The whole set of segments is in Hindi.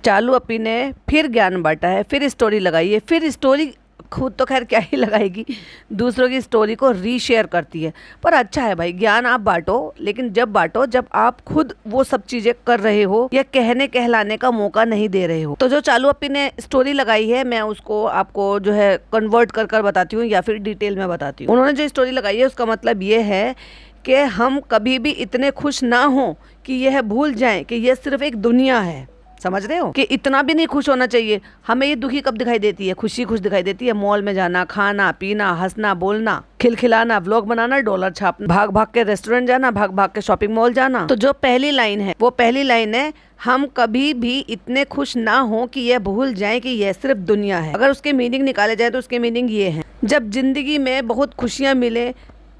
चालू अपी ने फिर ज्ञान बांटा है, फिर स्टोरी लगाई है, फिर स्टोरी खुद तो खैर क्या ही लगाएगी, दूसरों की स्टोरी को रीशेयर करती है। पर अच्छा है भाई, ज्ञान आप बांटो, लेकिन जब बांटो जब आप खुद वो सब चीजें कर रहे हो या कहने कहलाने का मौका नहीं दे रहे हो। तो जो चालू अपी ने स्टोरी लगाई है, मैं उसको आपको जो है कन्वर्ट कर कर बताती हूँ या फिर डिटेल में बताती हूँ। उन्होंने जो स्टोरी लगाई है उसका मतलब ये है कि हम कभी भी इतने खुश ना हो कि यह भूल जाएं कि यह सिर्फ एक दुनिया है। समझ रहे हो कि इतना भी नहीं खुश होना चाहिए। हमें ये दुखी कब दिखाई देती है? खुशी खुश दिखाई देती है। मॉल में जाना, खाना पीना, हंसना बोलना, खिलखिलाना, व्लॉग बनाना, डॉलर छापना, भाग भाग के रेस्टोरेंट जाना, भाग भाग के शॉपिंग मॉल जाना। तो जो पहली लाइन है वो पहली लाइन है, हम कभी भी इतने खुश ना हो कि यह भूल जाएं कि यह सिर्फ दुनिया है। अगर उसके मीनिंग निकाले जाए तो उसके मीनिंग ये है, जब जिंदगी में बहुत खुशियां मिले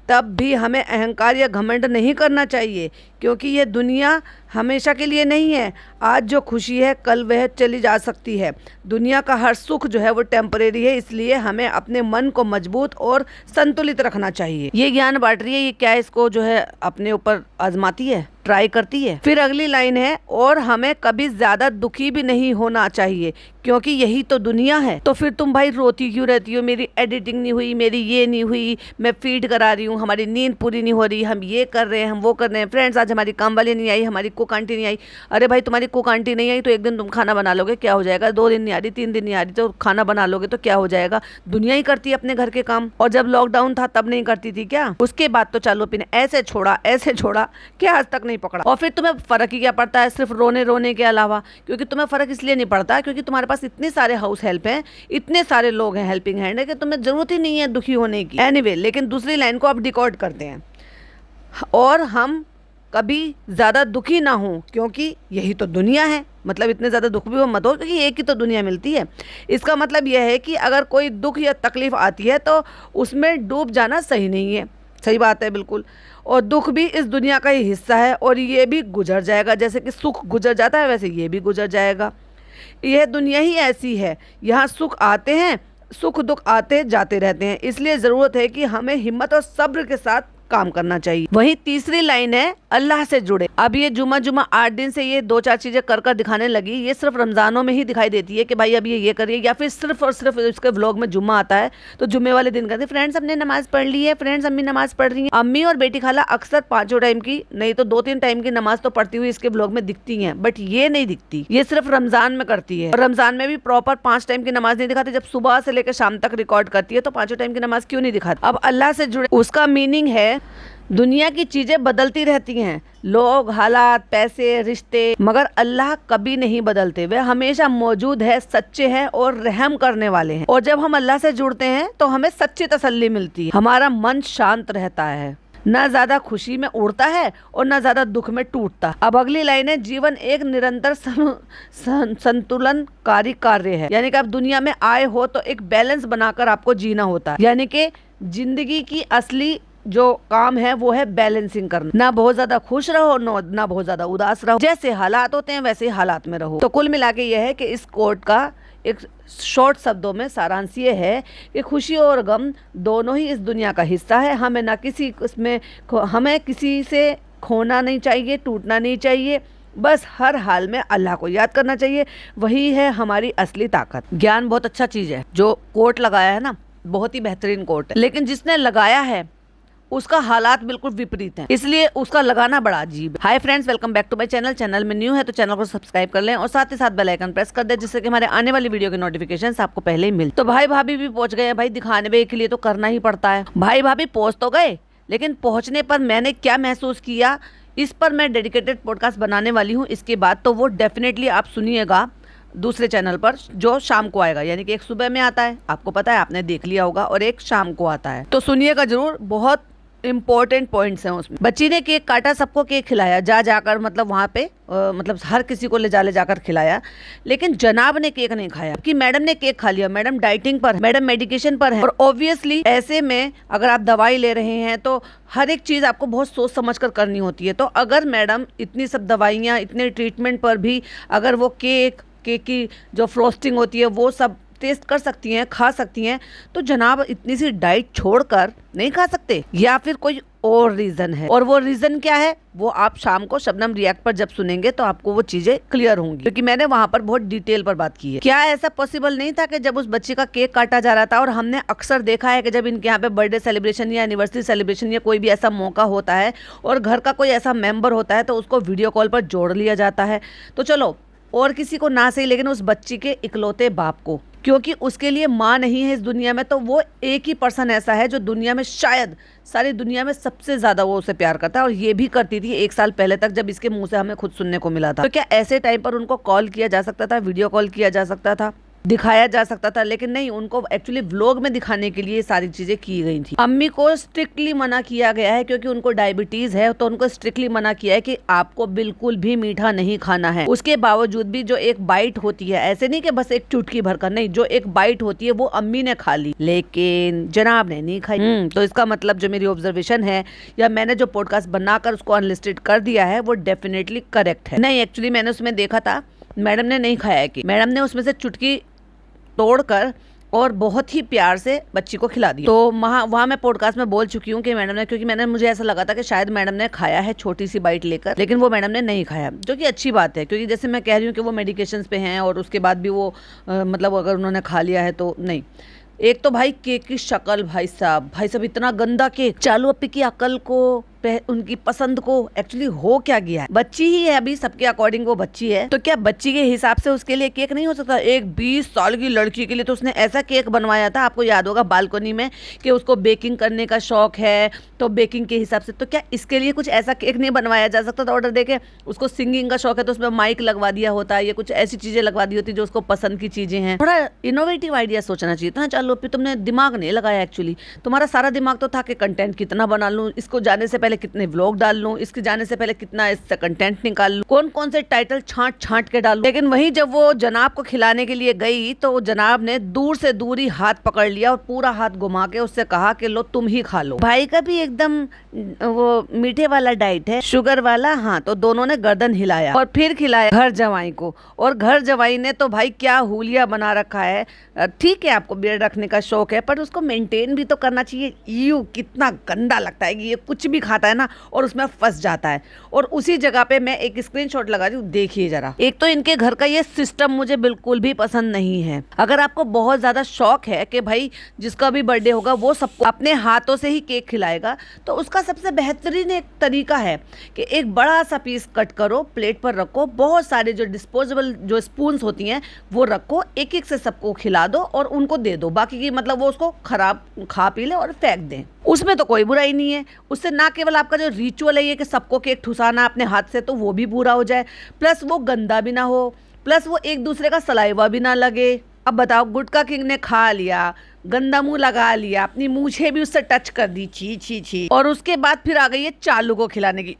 तब भी हमें अहंकार या घमंड नहीं करना चाहिए, क्योंकि यह दुनिया हमेशा के लिए नहीं है। आज जो खुशी है कल वह चली जा सकती है। दुनिया का हर सुख जो है वो टेम्परेरी है, इसलिए हमें अपने मन को मजबूत और संतुलित रखना चाहिए। ये ज्ञान बांट रही है, ये क्या इसको जो है अपने ऊपर आजमाती है, ट्राई करती है। फिर अगली लाइन है, और हमें कभी ज्यादा दुखी भी नहीं होना चाहिए, क्योंकि यही तो दुनिया है। तो फिर तुम भाई रोती क्यों रहती हो? मेरी एडिटिंग नहीं हुई, मेरी ये नहीं हुई, मैं फीड करा रही हूँ, हमारी नींद पूरी नहीं हो रही, हम ये कर रहे हैं, हम वो कर रहे हैं, फ्रेंड्स आज हमारी काम वाली नहीं आई, हमारी कुक आंटी नहीं आई। अरे भाई तुम्हारी कुक आंटी नहीं आई तो एक दिन तुम खाना बना लोगे, क्या हो जाएगा? 2 दिन नहीं आ रही, 3 दिन नहीं आ रही तो खाना बना लोगे तो क्या हो जाएगा? दुनिया ही करती है अपने घर के काम। और जब लॉकडाउन था तब नहीं करती थी क्या? उसके बाद तो चालू अपी ने ऐसे छोड़ा कि आज तक नहीं पकड़ा। और फिर तुम्हें फर्क ही क्या पड़ता है सिर्फ रोने रोने के अलावा? क्योंकि तुम्हें फर्क इसलिए नहीं पड़ता क्योंकि तुम्हारे पास इतने सारे हाउस हेल्प हैं, इतने सारे लोग हैं हेल्पिंग हैंड है कि तुम्हें जरूरत ही नहीं है दुखी होने की। एनीवे, लेकिन दूसरी लाइन को अब डिकोड करते हैं, और हम कभी ज़्यादा दुखी ना हो क्योंकि यही तो दुनिया है। मतलब इतने ज़्यादा दुख भी मत हो क्योंकि एक ही तो दुनिया मिलती है। इसका मतलब यह है कि अगर कोई दुख या तकलीफ आती है तो उसमें डूब जाना सही नहीं है। सही बात है बिल्कुल। और दुख भी इस दुनिया का ही हिस्सा है और ये भी गुजर जाएगा। जैसे कि सुख गुजर जाता है वैसे ये भी गुजर जाएगा। यह दुनिया ही ऐसी है, यहाँ सुख आते हैं, सुख दुख आते जाते रहते हैं। इसलिए ज़रूरत है कि हमें हिम्मत और सब्र के साथ काम करना चाहिए। वहीं तीसरी लाइन है, अल्लाह से जुड़े। अब ये जुमा 8 दिन से ये 2-4 चीजें कर कर दिखाने लगी। ये सिर्फ रमजानों में ही दिखाई देती है कि भाई अब ये करिए, या फिर सिर्फ और सिर्फ इसके व्लॉग में जुम्मा आता है तो जुम्मे वाले दिन कहते फ्रेंड्स हमने नमाज पढ़ ली है, फ्रेंड्स अम्मी नमाज पढ़ रही है। अम्मी और बेटी खाला अक्सर 5 टाइम की नहीं तो 2-3 टाइम की नमाज तो पढ़ती हुई इसके व्लॉग में दिखती है, बट ये नहीं दिखती। ये सिर्फ रमजान में करती है, और रमजान में भी प्रॉपर 5 टाइम की नमाज नहीं दिखाती। जब सुबह से लेकर शाम तक रिकॉर्ड करती है तो 5 टाइम की नमाज क्यों नहीं दिखाती? अब अल्लाह से जुड़े, उसका मीनिंग है दुनिया की चीजें बदलती रहती हैं, लोग, हालात, पैसे, रिश्ते, मगर अल्लाह कभी नहीं बदलते। वे हमेशा मौजूद है, सच्चे हैं और रहम करने वाले हैं। और जब हम अल्लाह से जुड़ते हैं तो हमें सच्ची तसल्ली मिलती है, हमारा मन शांत रहता है, न ज्यादा खुशी में उड़ता है और न ज्यादा दुख में टूटता। अब अगली लाइन है, जीवन एक निरंतर संतुलनकारी कार्य है। यानी कि आप दुनिया में आए हो तो एक बैलेंस बनाकर आपको जीना होता है। यानी कि जिंदगी की असली जो काम है वो है बैलेंसिंग करना। ना बहुत ज्यादा खुश रहो, ना बहुत ज्यादा उदास रहो। जैसे हालात होते हैं वैसे हालात में रहो। तो कुल मिला के यह है कि इस कोट का एक शॉर्ट शब्दों में सारांश ये है कि खुशी और गम दोनों ही इस दुनिया का हिस्सा है। हमें ना किसी उसमें हमें किसी से खोना नहीं चाहिए, टूटना नहीं चाहिए। बस हर हाल में अल्लाह को याद करना चाहिए, वही है हमारी असली ताकत। ज्ञान बहुत अच्छा चीज है। जो कोट लगाया है ना, बहुत ही बेहतरीन कोट है, लेकिन जिसने लगाया है उसका हालात बिल्कुल विपरीत हैं, इसलिए उसका लगाना बड़ा अजीब है। Hi friends, welcome back to my channel. Channel में न्यू है तो चैनल को सब्सक्राइब कर लें और साथ ही साथ बेल आइकन प्रेस कर दें, जिससे कि हमारे आने वाली वीडियो के नोटिफिकेशंस आपको पहले ही मिल। तो भाई भाभी भी पहुंच गए हैं। भाई दिखाने के लिए तो करना ही पड़ता है। भाई भाभी पहुंच तो गए, लेकिन पहुंचने पर मैंने क्या महसूस किया, इस पर मैं डेडिकेटेड पॉडकास्ट बनाने वाली हूँ इसके बाद। तो वो डेफिनेटली आप सुनिएगा दूसरे चैनल पर जो शाम को आएगा। यानी कि एक सुबह में आता है, आपको पता है, आपने देख लिया होगा, और एक शाम को आता है। तो सुनिएगा जरूर, बहुत इम्पोर्टेंट पॉइंट्स हैं उसमें। बच्ची ने केक काटा, सबको केक खिलाया, जाकर मतलब वहाँ पे मतलब हर किसी को ले जाकर खिलाया, लेकिन जनाब ने केक नहीं खाया कि मैडम ने केक खा लिया। मैडम डाइटिंग पर, मैडम मेडिकेशन पर है, और ऑब्वियसली ऐसे में अगर आप दवाई ले रहे हैं तो हर एक चीज़ आपको बहुत सोच समझ कर करनी होती है। तो अगर मैडम इतनी सब दवाइयाँ, इतने ट्रीटमेंट पर भी अगर वो केक की जो फ्रोस्टिंग होती है वो सब टेस्ट कर सकती हैं, खा सकती हैं, तो जनाब इतनी सी डाइट छोड़कर नहीं खा सकते? या फिर कोई और रीजन है, और वो रीजन क्या है वो आप शाम को शबनम रिएक्ट पर जब सुनेंगे तो आपको वो चीजें क्लियर होंगी, क्योंकि मैंने वहां पर बहुत डिटेल पर बात की है। क्या ऐसा पॉसिबल नहीं था कि जब उस बच्ची का केक काटा जा रहा था, और हमने अक्सर देखा है कि जब इनके यहाँ पे बर्थडे सेलिब्रेशन या एनिवर्सरी सेलिब्रेशन या कोई भी ऐसा मौका होता है और घर का कोई ऐसा मेंबर होता है तो उसको वीडियो कॉल पर जोड़ लिया जाता है। तो चलो और किसी को ना सही, लेकिन उस बच्ची के इकलौते बाप को, क्योंकि उसके लिए माँ नहीं है इस दुनिया में, तो वो एक ही पर्सन ऐसा है जो दुनिया में शायद सारी दुनिया में सबसे ज्यादा वो उसे प्यार करता है। और ये भी करती थी 1 साल पहले तक, जब इसके मुंह से हमें खुद सुनने को मिला था। तो क्या ऐसे टाइम पर उनको कॉल किया जा सकता था, वीडियो कॉल किया जा सकता था, दिखाया जा सकता था, लेकिन नहीं, उनको एक्चुअली व्लॉग में दिखाने के लिए सारी चीजें की गई थी। अम्मी को स्ट्रिक्टली मना किया गया है क्योंकि उनको डायबिटीज है, तो उनको स्ट्रिक्टली मना किया है कि आपको बिल्कुल भी मीठा नहीं खाना है। उसके बावजूद भी जो एक बाइट होती है, ऐसे नहीं कि बस एक चुटकी भरकर, नहीं, जो एक बाइट होती है वो अम्मी ने खा ली, लेकिन जनाब ने नहीं खाई। तो इसका मतलब जो मेरी ऑब्जर्वेशन है या मैंने जो पॉडकास्ट बनाकर उसको अनलिस्टेड कर दिया है वो डेफिनेटली करेक्ट है। नहीं, एक्चुअली मैंने उसमें देखा था मैडम ने नहीं खाया, कि मैडम ने उसमें से चुटकी तोड़कर और बहुत ही प्यार से बच्ची को खिला दिया। तो वहाँ मैं पॉडकास्ट में बोल चुकी हूँ कि मैडम ने, क्योंकि मुझे ऐसा लगा था कि शायद मैडम ने खाया है छोटी सी बाइट लेकर, लेकिन वो मैडम ने नहीं खाया, जो कि अच्छी बात है, क्योंकि जैसे मैं कह रही हूँ कि वो मेडिकेशंस पे हैं और उसके बाद भी वो मतलब अगर उन्होंने खा लिया है तो नहीं। एक तो भाई केक की शक्ल, भाई साहब इतना गंदा केक। चालू अप्पी की अकल को, उनकी पसंद को एक्चुअली हो क्या गया है। बच्ची ही है अभी, सबके अकॉर्डिंग वो बच्ची है, तो क्या बच्ची के हिसाब से उसके लिए केक नहीं हो सकता? एक 20 साल की लड़की के लिए तो उसने ऐसा केक बनवाया था, आपको याद होगा बालकनी में, कि उसको बेकिंग करने का शौक है, तो बेकिंग के हिसाब से, तो क्या इसके लिए कुछ ऐसा केक नहीं बनवाया जा सकता था ऑर्डर देके? उसको सिंगिंग का शौक है तो उसमें माइक लगवा दिया होता है, या कुछ ऐसी चीजें लगवा दी होती जो उसको पसंद की चीजें हैं। थोड़ा इनोवेटिव आइडिया सोचना चाहिए था। चालू अप्पी तुमने दिमाग नहीं लगाया, एक्चुअली तुम्हारा सारा दिमाग तो था कि कंटेंट कितना बना लूं, इसको जाने से पहले कितने व्लॉग डाल लूं, इसके जाने से पहले कितना इससे कंटेंट निकाल लूं, कौन कौन से टाइटल छांट के डालूं। लेकिन वहीं जब वो जनाब को खिलाने के लिए गई तो जनाब ने दूर से दूर ही हाथ पकड़ लिया और पूरा हाथ घुमा के उससे कहा कि लो तुम ही खा लो। भाई का भी एकदम वो मीठे वाला डाइट है, शुगर वाला। हाँ, तो दोनों ने गर्दन हिलाया और फिर खिलाया घर जवाई को, और घर जवाई ने तो भाई क्या हुलिया बना रखा है। ठीक है, आपको बियर्ड रखने का शौक है, पर उसको मेंटेन भी तो करना चाहिए। यू कितना गंदा लगता है कि ये कुछ भी खाता है ना और उसमें फंस जाता है। और उसी जगह पे मैं एक स्क्रीनशॉट लगा रही हूँ, देखिए जरा। एक तो इनके घर का ये सिस्टम मुझे बिल्कुल भी पसंद नहीं है। अगर आपको बहुत ज्यादा शौक है कि भाई जिसका भी बर्थडे होगा वो सबको अपने हाथों से ही केक खिलाएगा, तो उसका सबसे बेहतरीन एक तरीका है कि एक बड़ा सा पीस कट करो, प्लेट पर रखो, बहुत सारे जो डिस्पोजेबल जो स्पून्स होती हैं वो रखो, एक एक से सबको खिला दो और उनको दे दो। बाकी की मतलब वो उसको खराब खा पी ले और फेंक दें, उसमें तो कोई बुराई नहीं है। उससे ना केवल आपका जो रिचुअल है ये कि सबको केक ठुसाना अपने हाथ से, तो वो भी पूरा हो जाए, प्लस वो गंदा भी ना हो, प्लस वो एक दूसरे का सलाइवा भी ना लगे। अब बताओ, गुटका किंग ने खा लिया, गंदा मुंह लगा लिया, अपनी मूछे भी उससे टच कर दी, छी छी छी, और उसके बाद फिर आ गई है चालू को खिलाने की,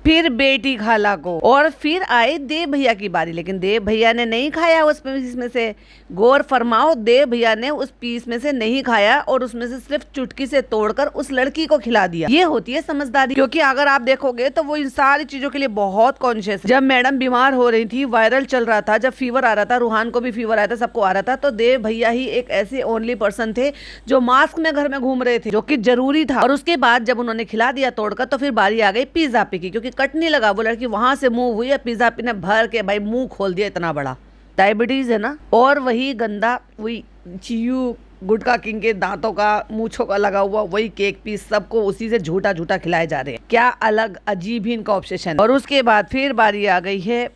फिर बेटी खाला को, और फिर आए देव भैया की बारी। लेकिन देव भैया ने नहीं खाया उस पीस में से। गौर फरमाओ, देव भैया ने उस पीस में से नहीं खाया और उसमें से सिर्फ चुटकी से तोड़कर उस लड़की को खिला दिया। ये होती है समझदारी, क्योंकि अगर आप देखोगे तो वो इन सारी चीजों के लिए बहुत कॉन्शियस है। जब मैडम बीमार हो रही थी, वायरल चल रहा था, जब फीवर आ रहा था, रूहान को भी फीवर आया था, सबको आ रहा था, तो देव भैया ही एक ऐसे ओनली पर्सन थे जो मास्क में घर में घूम रहे थे, जो कि जरूरी था। और उसके बाद जब उन्होंने खिला दिया तोड़कर, तो फिर बारी आ गई पिज्जा पी की, क्योंकि कट नहीं लगा, वो लड़की वहां से मूव हुई है, पिज्जा पी ने भर के भाई मुंह खोल दिया, इतना बड़ा। डायबिटीज है ना। और वही गंदा, वही चियू गुटका किंग के दांतों का, मूछों का लगा हुआ वही केक पीस, सबको उसी से झूठा झूठा खिलाए जा रहे हैं। क्या अलग अजीब ही इनका ऑब्सेशन। और उसके बाद फिर बारी आ गई है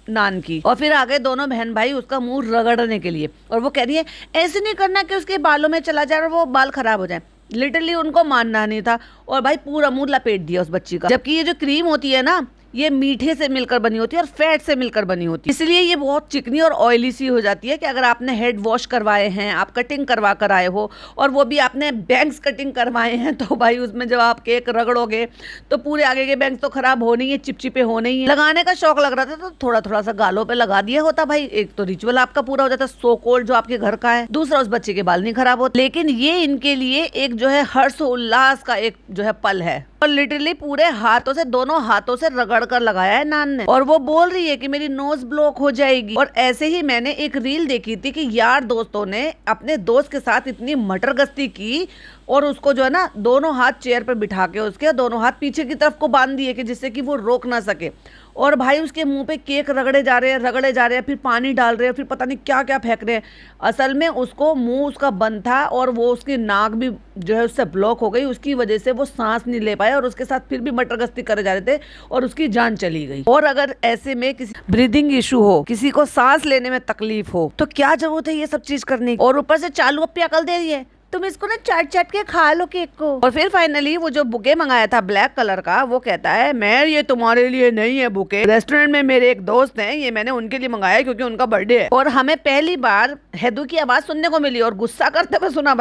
नान की, और फिर आ गए दोनों बहन भाई उसका मुंह रगड़ने के लिए, और वो कह रही है ऐसे नहीं करना कि उसके बालों में चला जाए और वो बाल खराब हो जाए। लिटरली उनको मानना नहीं था, और भाई पूरा मुंह लपेट दिया उस बच्ची का। जबकि ये जो क्रीम होती है ना, ये मीठे से मिलकर बनी होती है और फैट से मिलकर बनी होती है, इसलिए ये बहुत चिकनी और ऑयली सी हो जाती है कि अगर आपने हेड वॉश करवाए हैं, आप कटिंग करवा कर आए हो, और वो भी आपने बैंग्स कटिंग करवाए हैं, तो भाई उसमें जब आप केक रगड़ोगे तो पूरे आगे के बैंग्स तो खराब होने ही है, चिपचिपे होने ही है। लगाने का शौक लग रहा था तो थोड़ा थोड़ा सा गालों पे लगा दिया होता भाई, एक तो रिचुअल आपका पूरा हो जाता, सो कोल्ड जो आपके घर का है, दूसरा उस बच्चे के बाल नहीं खराब होते। लेकिन ये इनके लिए एक जो है हर्ष उल्लास का एक जो है पल है। और लिटरली पूरे हाथों से, दोनों हाथों से रगड़ कर लगाया है नान ने। और वो बोल रही है कि मेरी नोज ब्लॉक हो जाएगी। और ऐसे ही मैंने एक रील देखी थी कि यार दोस्तों ने अपने दोस्त के साथ इतनी मटर गश्ती की और उसको जो है ना दोनों हाथ चेयर पर बिठा के उसके दोनों हाथ पीछे की तरफ को बांध दिए कि जिससे कि वो रोक ना सके। और भाई उसके मुंह पे केक रगड़े जा रहे हैं, फिर पानी डाल रहे हैं, फिर पता नहीं क्या क्या फेंक रहे हैं। असल में उसको मुंह उसका बंद था और वो उसकी नाक भी जो है उससे ब्लॉक हो गई, उसकी वजह से वो सांस नहीं ले पाया और उसके साथ फिर भी मटर गश्ती करे जा रहे थे और उसकी जान चली गई। और अगर ऐसे में किसी ब्रीदिंग इशू हो, किसी को सांस लेने में तकलीफ हो, तो क्या जरूरत है ये सब चीज करने की। और ऊपर से चालू अप्पी अकल दे रही है तुम इसको ना चाट चाट के खा लो केक को। और फिर फाइनली वो जो बुके मंगाया था ब्लैक कलर का, वो कहता है मैं ये तुम्हारे लिए नहीं है बुके, रेस्टोरेंट में मेरे एक दोस्त हैं, ये मैंने उनके लिए मंगाया क्योंकि उनका बर्थडे है। और हमें पहली बार हैदू की आवाज सुनने को मिली और गुस्सा करते हुए सुना।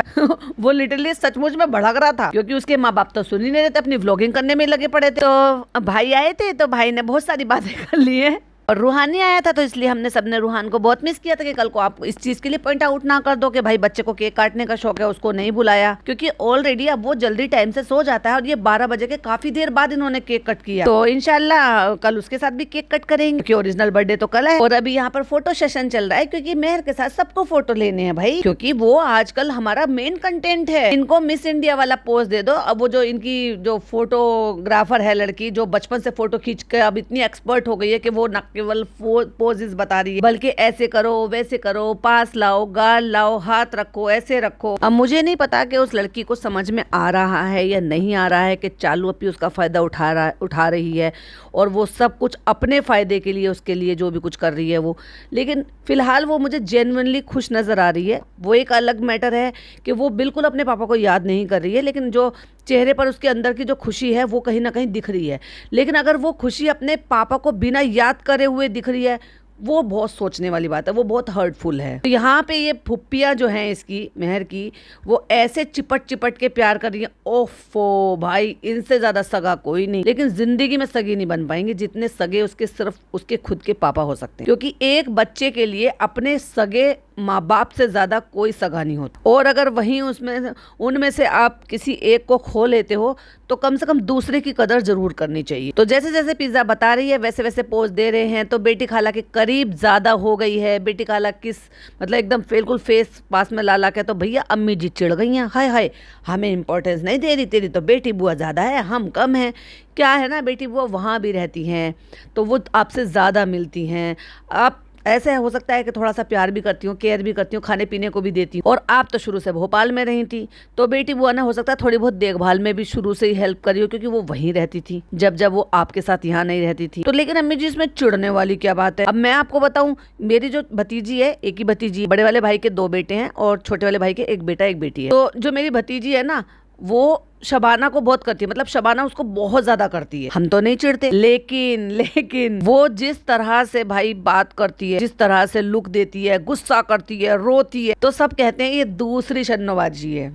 वो लिटरली सचमुच में भड़क रहा था क्योंकि उसके माँ बाप तो सुन ही नहीं रहे थे, अपनी व्लॉगिंग करने में लगे पड़े थे। तो भाई आए थे तो भाई ने बहुत सारी बातें कर ली है। और रूहानी आया था तो इसलिए हमने सबने रूहान को बहुत मिस किया था कि कल को आप इस चीज के लिए पॉइंट आउट ना कर दो कि भाई बच्चे को केक काटने का शौक है, उसको नहीं बुलाया, क्योंकि ऑलरेडी अब वो जल्दी टाइम से सो जाता है और ये 12 बजे के काफी देर बाद इन्होंने केक कट किया। तो इंशाल्लाह कल उसके साथ भी केक कट करेंगे क्योंकि ओरिजिनल बर्थडे तो कल है। और अभी यहाँ पर फोटो सेशन चल रहा है क्योंकि मेहर के साथ सबको फोटो लेने हैं भाई, क्योंकि वो आजकल हमारा मेन कंटेंट है। इनको मिस इंडिया वाला पोज दे दो। अब वो जो इनकी जो फोटोग्राफर है लड़की, जो बचपन से फोटो खींच के अब इतनी एक्सपर्ट हो गई है कि वो न केवल पोजेस बता रही है बल्कि ऐसे करो वैसे करो, पास लाओ, गाल लाओ, हाथ रखो, ऐसे रखो। अब मुझे नहीं पता कि उस लड़की को समझ में आ रहा है या नहीं आ रहा है कि चालू अप्पी उसका फायदा उठा रही है और वो सब कुछ अपने फायदे के लिए उसके लिए जो भी कुछ कर रही है वो। लेकिन फिलहाल वो मुझे जेन्युइनली खुश नजर आ रही है। वो एक अलग मैटर है कि वो बिल्कुल अपने पापा को याद नहीं कर रही है, लेकिन जो चेहरे पर उसके अंदर की जो खुशी है वो कहीं ना कहीं दिख रही है। लेकिन अगर वो खुशी अपने पापा को बिना याद करे हुए दिख रही है, वो बहुत सोचने वाली बात है, वो बहुत हर्टफुल है। तो यहाँ पे ये फुप्पियाँ जो हैं इसकी मेहर की, वो ऐसे चिपट चिपट के प्यार कर रही है। ओफो भाई, इनसे ज्यादा सगा कोई नहीं, लेकिन जिंदगी में सगी नहीं बन पाएंगे जितने सगे उसके सिर्फ उसके खुद के पापा हो सकते हैं। क्योंकि एक बच्चे के लिए अपने सगे माँ बाप से ज्यादा कोई सगा नहीं होता। और अगर वहीं उनमें से आप किसी एक को खो लेते हो तो कम से कम दूसरे की कदर जरूर करनी चाहिए। तो जैसे जैसे पिज्जा बता रही है वैसे वैसे पोज दे रहे हैं। तो बेटी खाला के करीब ज्यादा हो गई है। बेटी खाला किस मतलब एकदम बिल्कुल फेस पास में ला के, तो भैया अम्मी जी चिढ़ गई हैं, हाय हाय हमें इंपॉर्टेंस नहीं दे रही, तेरी तो बेटी बुआ ज्यादा है, हम कम हैं। क्या है ना, बेटी बुआ वहाँ भी रहती हैं तो वो आपसे ज्यादा मिलती हैं। आप ऐसे हो सकता है कि थोड़ा सा प्यार भी करती हूँ, केयर भी करती हूँ, खाने पीने को भी देती हूँ। और आप तो शुरू से भोपाल में रही थी तो बेटी बुआ ने हो सकता है थोड़ी बहुत देखभाल में भी शुरू से ही हेल्प करी हो, क्योंकि वो वहीं रहती थी जब वो आपके साथ यहाँ नहीं रहती थी। तो लेकिन अम्मी जी इसमें चिढ़ने वाली क्या बात है। अब मैं आपको बताऊं, मेरी जो भतीजी है, एक ही भतीजी है, बड़े वाले भाई के 2 बेटे हैं और छोटे वाले भाई के 1 बेटा 1 बेटी है। तो जो मेरी भतीजी है ना, वो शबाना को बहुत करती है, मतलब शबाना उसको बहुत ज्यादा करती है। हम तो नहीं चिढ़ते, लेकिन वो जिस तरह से भाई बात करती है, जिस तरह से लुक देती है, गुस्सा करती है, रोती है, तो सब कहते हैं ये दूसरी शन्नोबाजी है।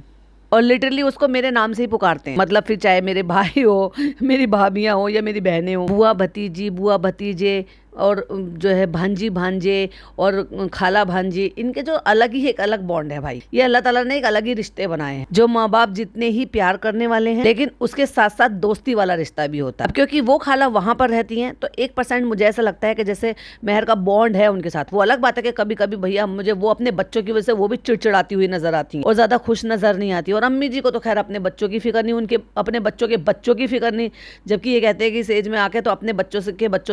और लिटरली उसको मेरे नाम से ही पुकारते हैं। मतलब फिर चाहे मेरे भाई हो, मेरी भाभियां हो या मेरी बहनें हो, बुआ भतीजी, बुआ भतीजे और जो है भांजी भांजे और खाला भांजी, इनके जो अलग ही एक अलग बॉन्ड है भाई। ये अल्लाह ताला ने एक अलग ही रिश्ते बनाए हैं, जो माँ बाप जितने ही प्यार करने वाले हैं लेकिन उसके साथ साथ दोस्ती वाला रिश्ता भी होता है। अब क्योंकि वो खाला वहां पर रहती हैं तो 1% मुझे ऐसा लगता है कि जैसे मेहर का बॉन्ड है उनके साथ। वो अलग बात है कि कभी कभी भैया मुझे वो अपने बच्चों की वजह से वो भी चिड़चिड़ाती हुई नजर आती है और ज्यादा खुश नजर नहीं आती। और अम्मी जी को तो खैर अपने बच्चों की फिक्र नहीं, उनके अपने बच्चों की फिक्र नहीं। जबकि ये कहते हैं कि इस एज में आके तो अपने बच्चों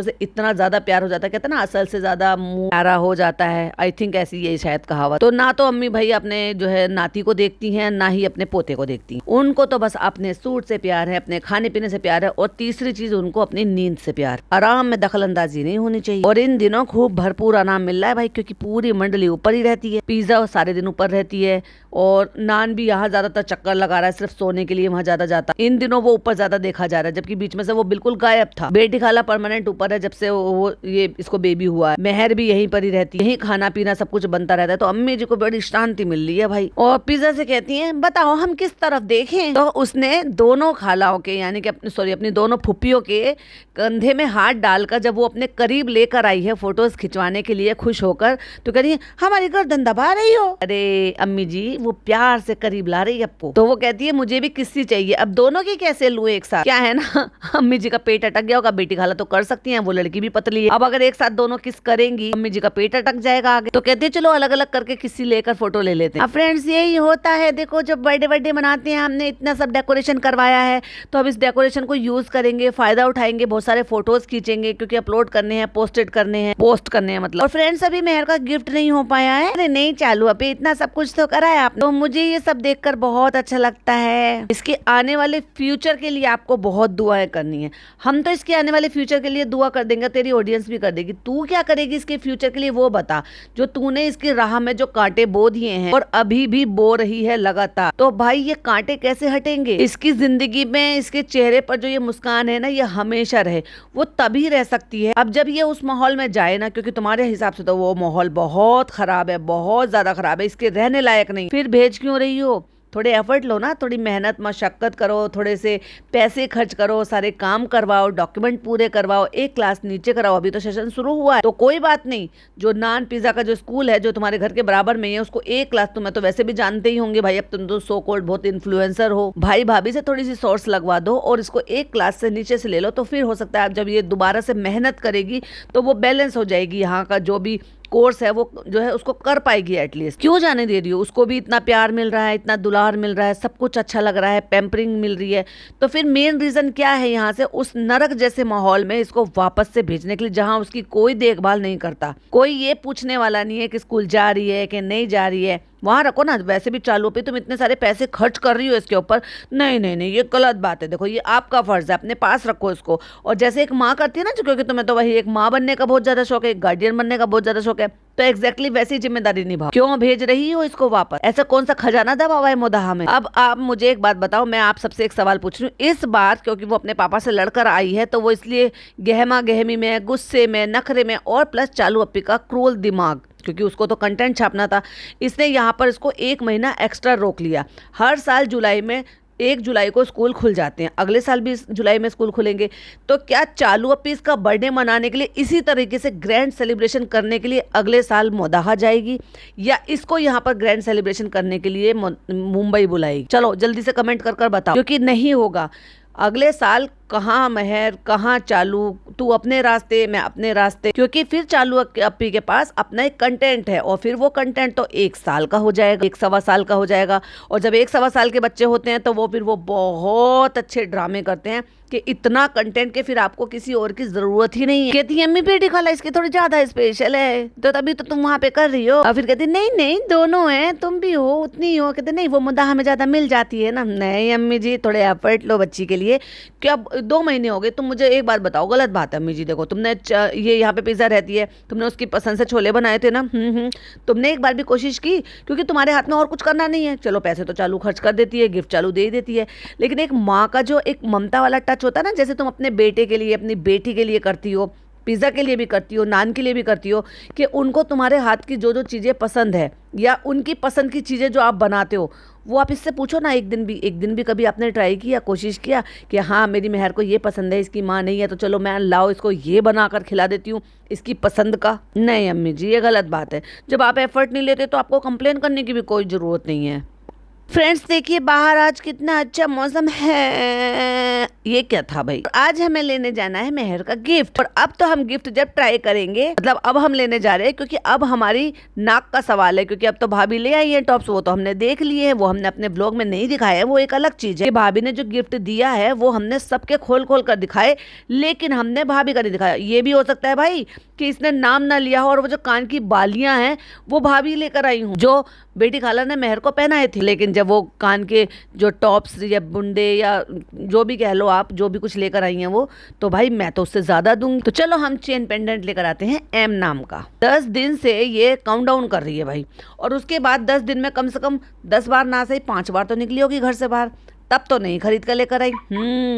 से इतना ज्यादा प्यार हो जाता है, कहते हैं ना असल से ज्यादा मुंह प्यारा हो जाता है। आई थिंक ऐसी यही शायद कहावत। तो ना तो अम्मी भाई अपने जो है नाती को देखती हैं, ना ही अपने पोते को देखती हैं। उनको तो बस अपने सूट से प्यार है, अपने खाने पीने से प्यार है और तीसरी चीज उनको अपनी नींद से प्यार। आराम में दखल अंदाजी नहीं होनी चाहिए। और इन दिनों खूब भरपूर आराम मिल रहा है भाई, क्योंकि पूरी मंडली ऊपर ही रहती है, पिज्जा सारे दिन ऊपर रहती है और नान भी यहाँ ज्यादातर चक्कर लगा रहा है, सिर्फ सोने के लिए वहाँ ज्यादा जाता है। इन दिनों वो ऊपर ज्यादा देखा जा रहा है, जबकि बीच में से वो बिल्कुल गायब था। बेटी खाला परमानेंट ऊपर है जब से वो ये इसको बेबी हुआ है, मेहर भी यहीं पर ही रहती है, यहीं खाना पीना सब कुछ बनता रहता है। तो अम्मी जी को बड़ी शांति मिल रही है भाई। और पिज्जा से कहती है बताओ हम किस तरफ देखें। तो उसने दोनों खालाओं के यानी कि अपनी दोनों फुप्पियों के कंधे में हाथ डालकर जब वो अपने करीब लेकर आई है फोटोज खिंचवाने के लिए खुश होकर, तो कह रही है हमारी गर्दन दबा रही हो। अरे अम्मी जी वो प्यार से करीब ला रही है आपको। तो वो कहती है मुझे भी किस्सी चाहिए, अब दोनों की कैसे लूं एक साथ। क्या है ना, अम्मी जी का पेट अटक गया होगा, बेटी खाला तो कर सकती है, वो लड़की भी पतली है, अब अगर एक साथ दोनों किस करेंगी अम्मी जी का पेट अटक जाएगा आगे। तो कहते हैं चलो अलग अलग करके किसी लेकर फोटो ले लेते हैं। अब फ्रेंड्स यही होता है, देखो जब बर्थडे मनाते हैं, हमने इतना सब डेकोरेशन करवाया है तो अब इस डेकोरेशन को यूज करेंगे, फायदा उठाएंगे, बहुत सारे फोटोज खींचेंगे क्योंकि अपलोड करने हैं, पोस्ट करने हैं मतलब। और फ्रेंड्स अभी मेहर का गिफ्ट नहीं हो पाया है। अरे नहीं चालू अभी इतना सब कुछ तो करा है आपने, तो मुझे ये सब देखकर बहुत अच्छा लगता है। इसके आने वाले फ्यूचर के लिए आपको बहुत दुआएं करनी है। हम तो इसके आने वाले फ्यूचर के लिए दुआ कर देंगे, तेरी ऑडियंस भी कर देगी। तू क्या करेगी इसके फ्यूचर के लिए वो बता, जो तूने इसकी राह में जो कांटे बो दिए हैं और अभी भी बो रही है लगातार। तो भाई ये कांटे कैसे हटेंगे इसकी जिंदगी में, इसके चेहरे पर जो ये मुस्कान है ना ये हमेशा रहे, वो तभी रह सकती है अब जब ये उस माहौल में जाए ना, क्योंकि तुम्हारे हिसाब से तो वो माहौल बहुत खराब है, बहुत ज्यादा खराब है, इसके रहने लायक नहीं। फिर भेज क्यों रही हो? थोड़े एफर्ट लो ना, थोड़ी मेहनत मशक्कत करो, थोड़े से पैसे खर्च करो, सारे काम करवाओ, डॉक्यूमेंट पूरे करवाओ, एक क्लास नीचे कराओ। अभी तो सेशन शुरू हुआ है तो कोई बात नहीं, जो नान पिज्जा का जो स्कूल है जो तुम्हारे घर के बराबर में है उसको एक क्लास, तुम्हें तो वैसे भी जानते ही होंगे भाई, अब तुम तो सो कॉल्ड बहुत इन्फ्लुएंसर हो, भाई भाभी से थोड़ी सी सोर्स लगवा दो और इसको एक क्लास से नीचे से ले लो। तो फिर हो सकता है जब ये दोबारा से मेहनत करेगी तो वो बैलेंस हो जाएगी, यहाँ का जो भी कोर्स है वो जो है उसको कर पाएगी एटलीस्ट। क्यों जाने दे रही हो? उसको भी इतना प्यार मिल रहा है, इतना दुलार मिल रहा है, सब कुछ अच्छा लग रहा है, पैम्परिंग मिल रही है। तो फिर मेन रीजन क्या है यहाँ से उस नरक जैसे माहौल में इसको वापस से भेजने के लिए, जहाँ उसकी कोई देखभाल नहीं करता, कोई ये पूछने वाला नहीं है कि स्कूल जा रही है कि नहीं जा रही है। वहां रखो ना। वैसे भी चालू पे तुम इतने सारे पैसे खर्च कर रही हो इसके ऊपर, नहीं नहीं नहीं ये गलत बात है। देखो ये आपका फर्ज है, अपने पास रखो इसको। और जैसे एक माँ करती है ना, क्योंकि तुम्हें तो वही एक माँ बनने का बहुत ज्यादा शौक है, एक गार्डियन बनने का बहुत ज्यादा शौक है, तो एग्जैक्टली वैसी जिम्मेदारी निभाओ। क्यों भेज रही हो इसको वापस? ऐसा कौन सा खजाना दबा हुआ है मोदाहा में? अब आप मुझे एक बात बताओ, मैं आप सबसे एक सवाल पूछ रही हूँ। इस बार क्योंकि वो अपने पापा से लड़कर आई है तो वो इसलिए गहमा गहमी में, गुस्से में, नखरे में, और प्लस चालू अप्पी का क्रूल दिमाग, क्योंकि उसको तो कंटेंट छापना था, इसने यहाँ पर इसको 1 महीना एक्स्ट्रा रोक लिया। हर साल जुलाई में 1 जुलाई को स्कूल खुल जाते हैं, अगले साल भी जुलाई में स्कूल खुलेंगे। तो क्या चालू अप्पी इसका बर्थडे मनाने के लिए इसी तरीके से ग्रैंड सेलिब्रेशन करने के लिए अगले साल मोदाहा जाएगी, या इसको यहाँ पर ग्रैंड सेलिब्रेशन करने के लिए मुंबई बुलाएगी? चलो जल्दी से कमेंट कर कर बताओ, क्योंकि नहीं होगा। अगले साल कहाँ मेहर, कहाँ चालू, तू अपने रास्ते, मैं अपने रास्ते, क्योंकि फिर चालू अप्पी के पास अपना एक कंटेंट है और फिर वो कंटेंट तो 1 साल का हो जाएगा, 1 सवा साल का हो जाएगा। और जब 1 सवा साल के बच्चे होते हैं तो वो फिर वो बहुत अच्छे ड्रामे करते हैं कि इतना कंटेंट के फिर आपको किसी और की जरूरत ही नहीं है। कहती है अम्मी बेटी खाला इसकी थोड़ी ज्यादा स्पेशल है, तो तभी तो तुम वहाँ पे कर रही हो। और फिर कहती नहीं नहीं दोनों हैं, तुम भी हो उतनी हो। कहते नहीं वो मुद्दा हमें ज्यादा मिल जाती है ना। नहीं अम्मी जी थोड़े एफर्ट लो बच्ची के लिए। क्या 2 महीने हो गए, तुम मुझे एक बात बताओ, गलत बात है अम्मी जी। देखो तुमने ये यहाँ पे पिज्जा रहती है, तुमने उसकी पसंद से छोले बनाए थे ना, तुमने एक बार भी कोशिश की? क्योंकि तुम्हारे हाथ में और कुछ करना नहीं है। चलो पैसे तो चालू खर्च कर देती है, गिफ्ट चालू दे ही देती है, लेकिन एक माँ का जो एक ममता वाला टच होता है ना, जैसे तुम अपने बेटे के लिए, अपनी बेटी के लिए करती हो, पिज़्ज़ा के लिए भी करती हो, नान के लिए भी करती हो, कि उनको तुम्हारे हाथ की जो जो चीज़ें पसंद है या उनकी पसंद की चीज़ें जो आप बनाते हो वो आप इससे पूछो ना। एक दिन भी कभी आपने ट्राई किया, कोशिश किया कि हाँ मेरी मेहर को ये पसंद है, इसकी माँ नहीं है तो चलो मैं लाओ इसको ये बना कर खिला देती हूँ इसकी पसंद का? नहीं अम्मी जी ये गलत बात है। जब आप एफर्ट नहीं लेते तो आपको कंप्लेन करने की भी कोई ज़रूरत नहीं है। फ्रेंड्स देखिए बाहर आज कितना अच्छा मौसम है। ये क्या था भाई? आज हमें लेने जाना है मेहर का गिफ्ट, और अब तो हम गिफ्ट जब ट्राई करेंगे, मतलब अब हम लेने जा रहे हैं, क्योंकि अब हमारी नाक का सवाल है। क्योंकि अब तो भाभी ले आई है टॉप्स, वो तो हमने देख लिए हैं, वो हमने अपने ब्लॉग में नहीं दिखाया है, वो एक अलग चीज है। भाभी ने जो गिफ्ट दिया है वो हमने सबके खोल खोल कर दिखाए, लेकिन हमने भाभी का नहीं दिखाया। ये भी हो सकता है भाई कि इसने नाम ना लिया हो और वो जो कान की बालियां हैं वो भाभी लेकर आई हूँ, जो बेटी खाला ने मेहर को पहनाए थे। लेकिन जब वो कान के जो टॉप्स या बुंडे या जो भी कह लो आप, जो भी कुछ लेकर आई हैं वो, तो भाई मैं तो उससे ज्यादा दूंगी। तो चलो हम चेन पेंडेंट लेकर आते हैं एम नाम का। 10 दिन से ये काउंटडाउन कर रही है भाई, और उसके बाद 10 दिन में कम से कम 10 बार ना सही 5 बार तो निकली होगी घर से बाहर। तब तो नहीं खरीद कर लेकर आई।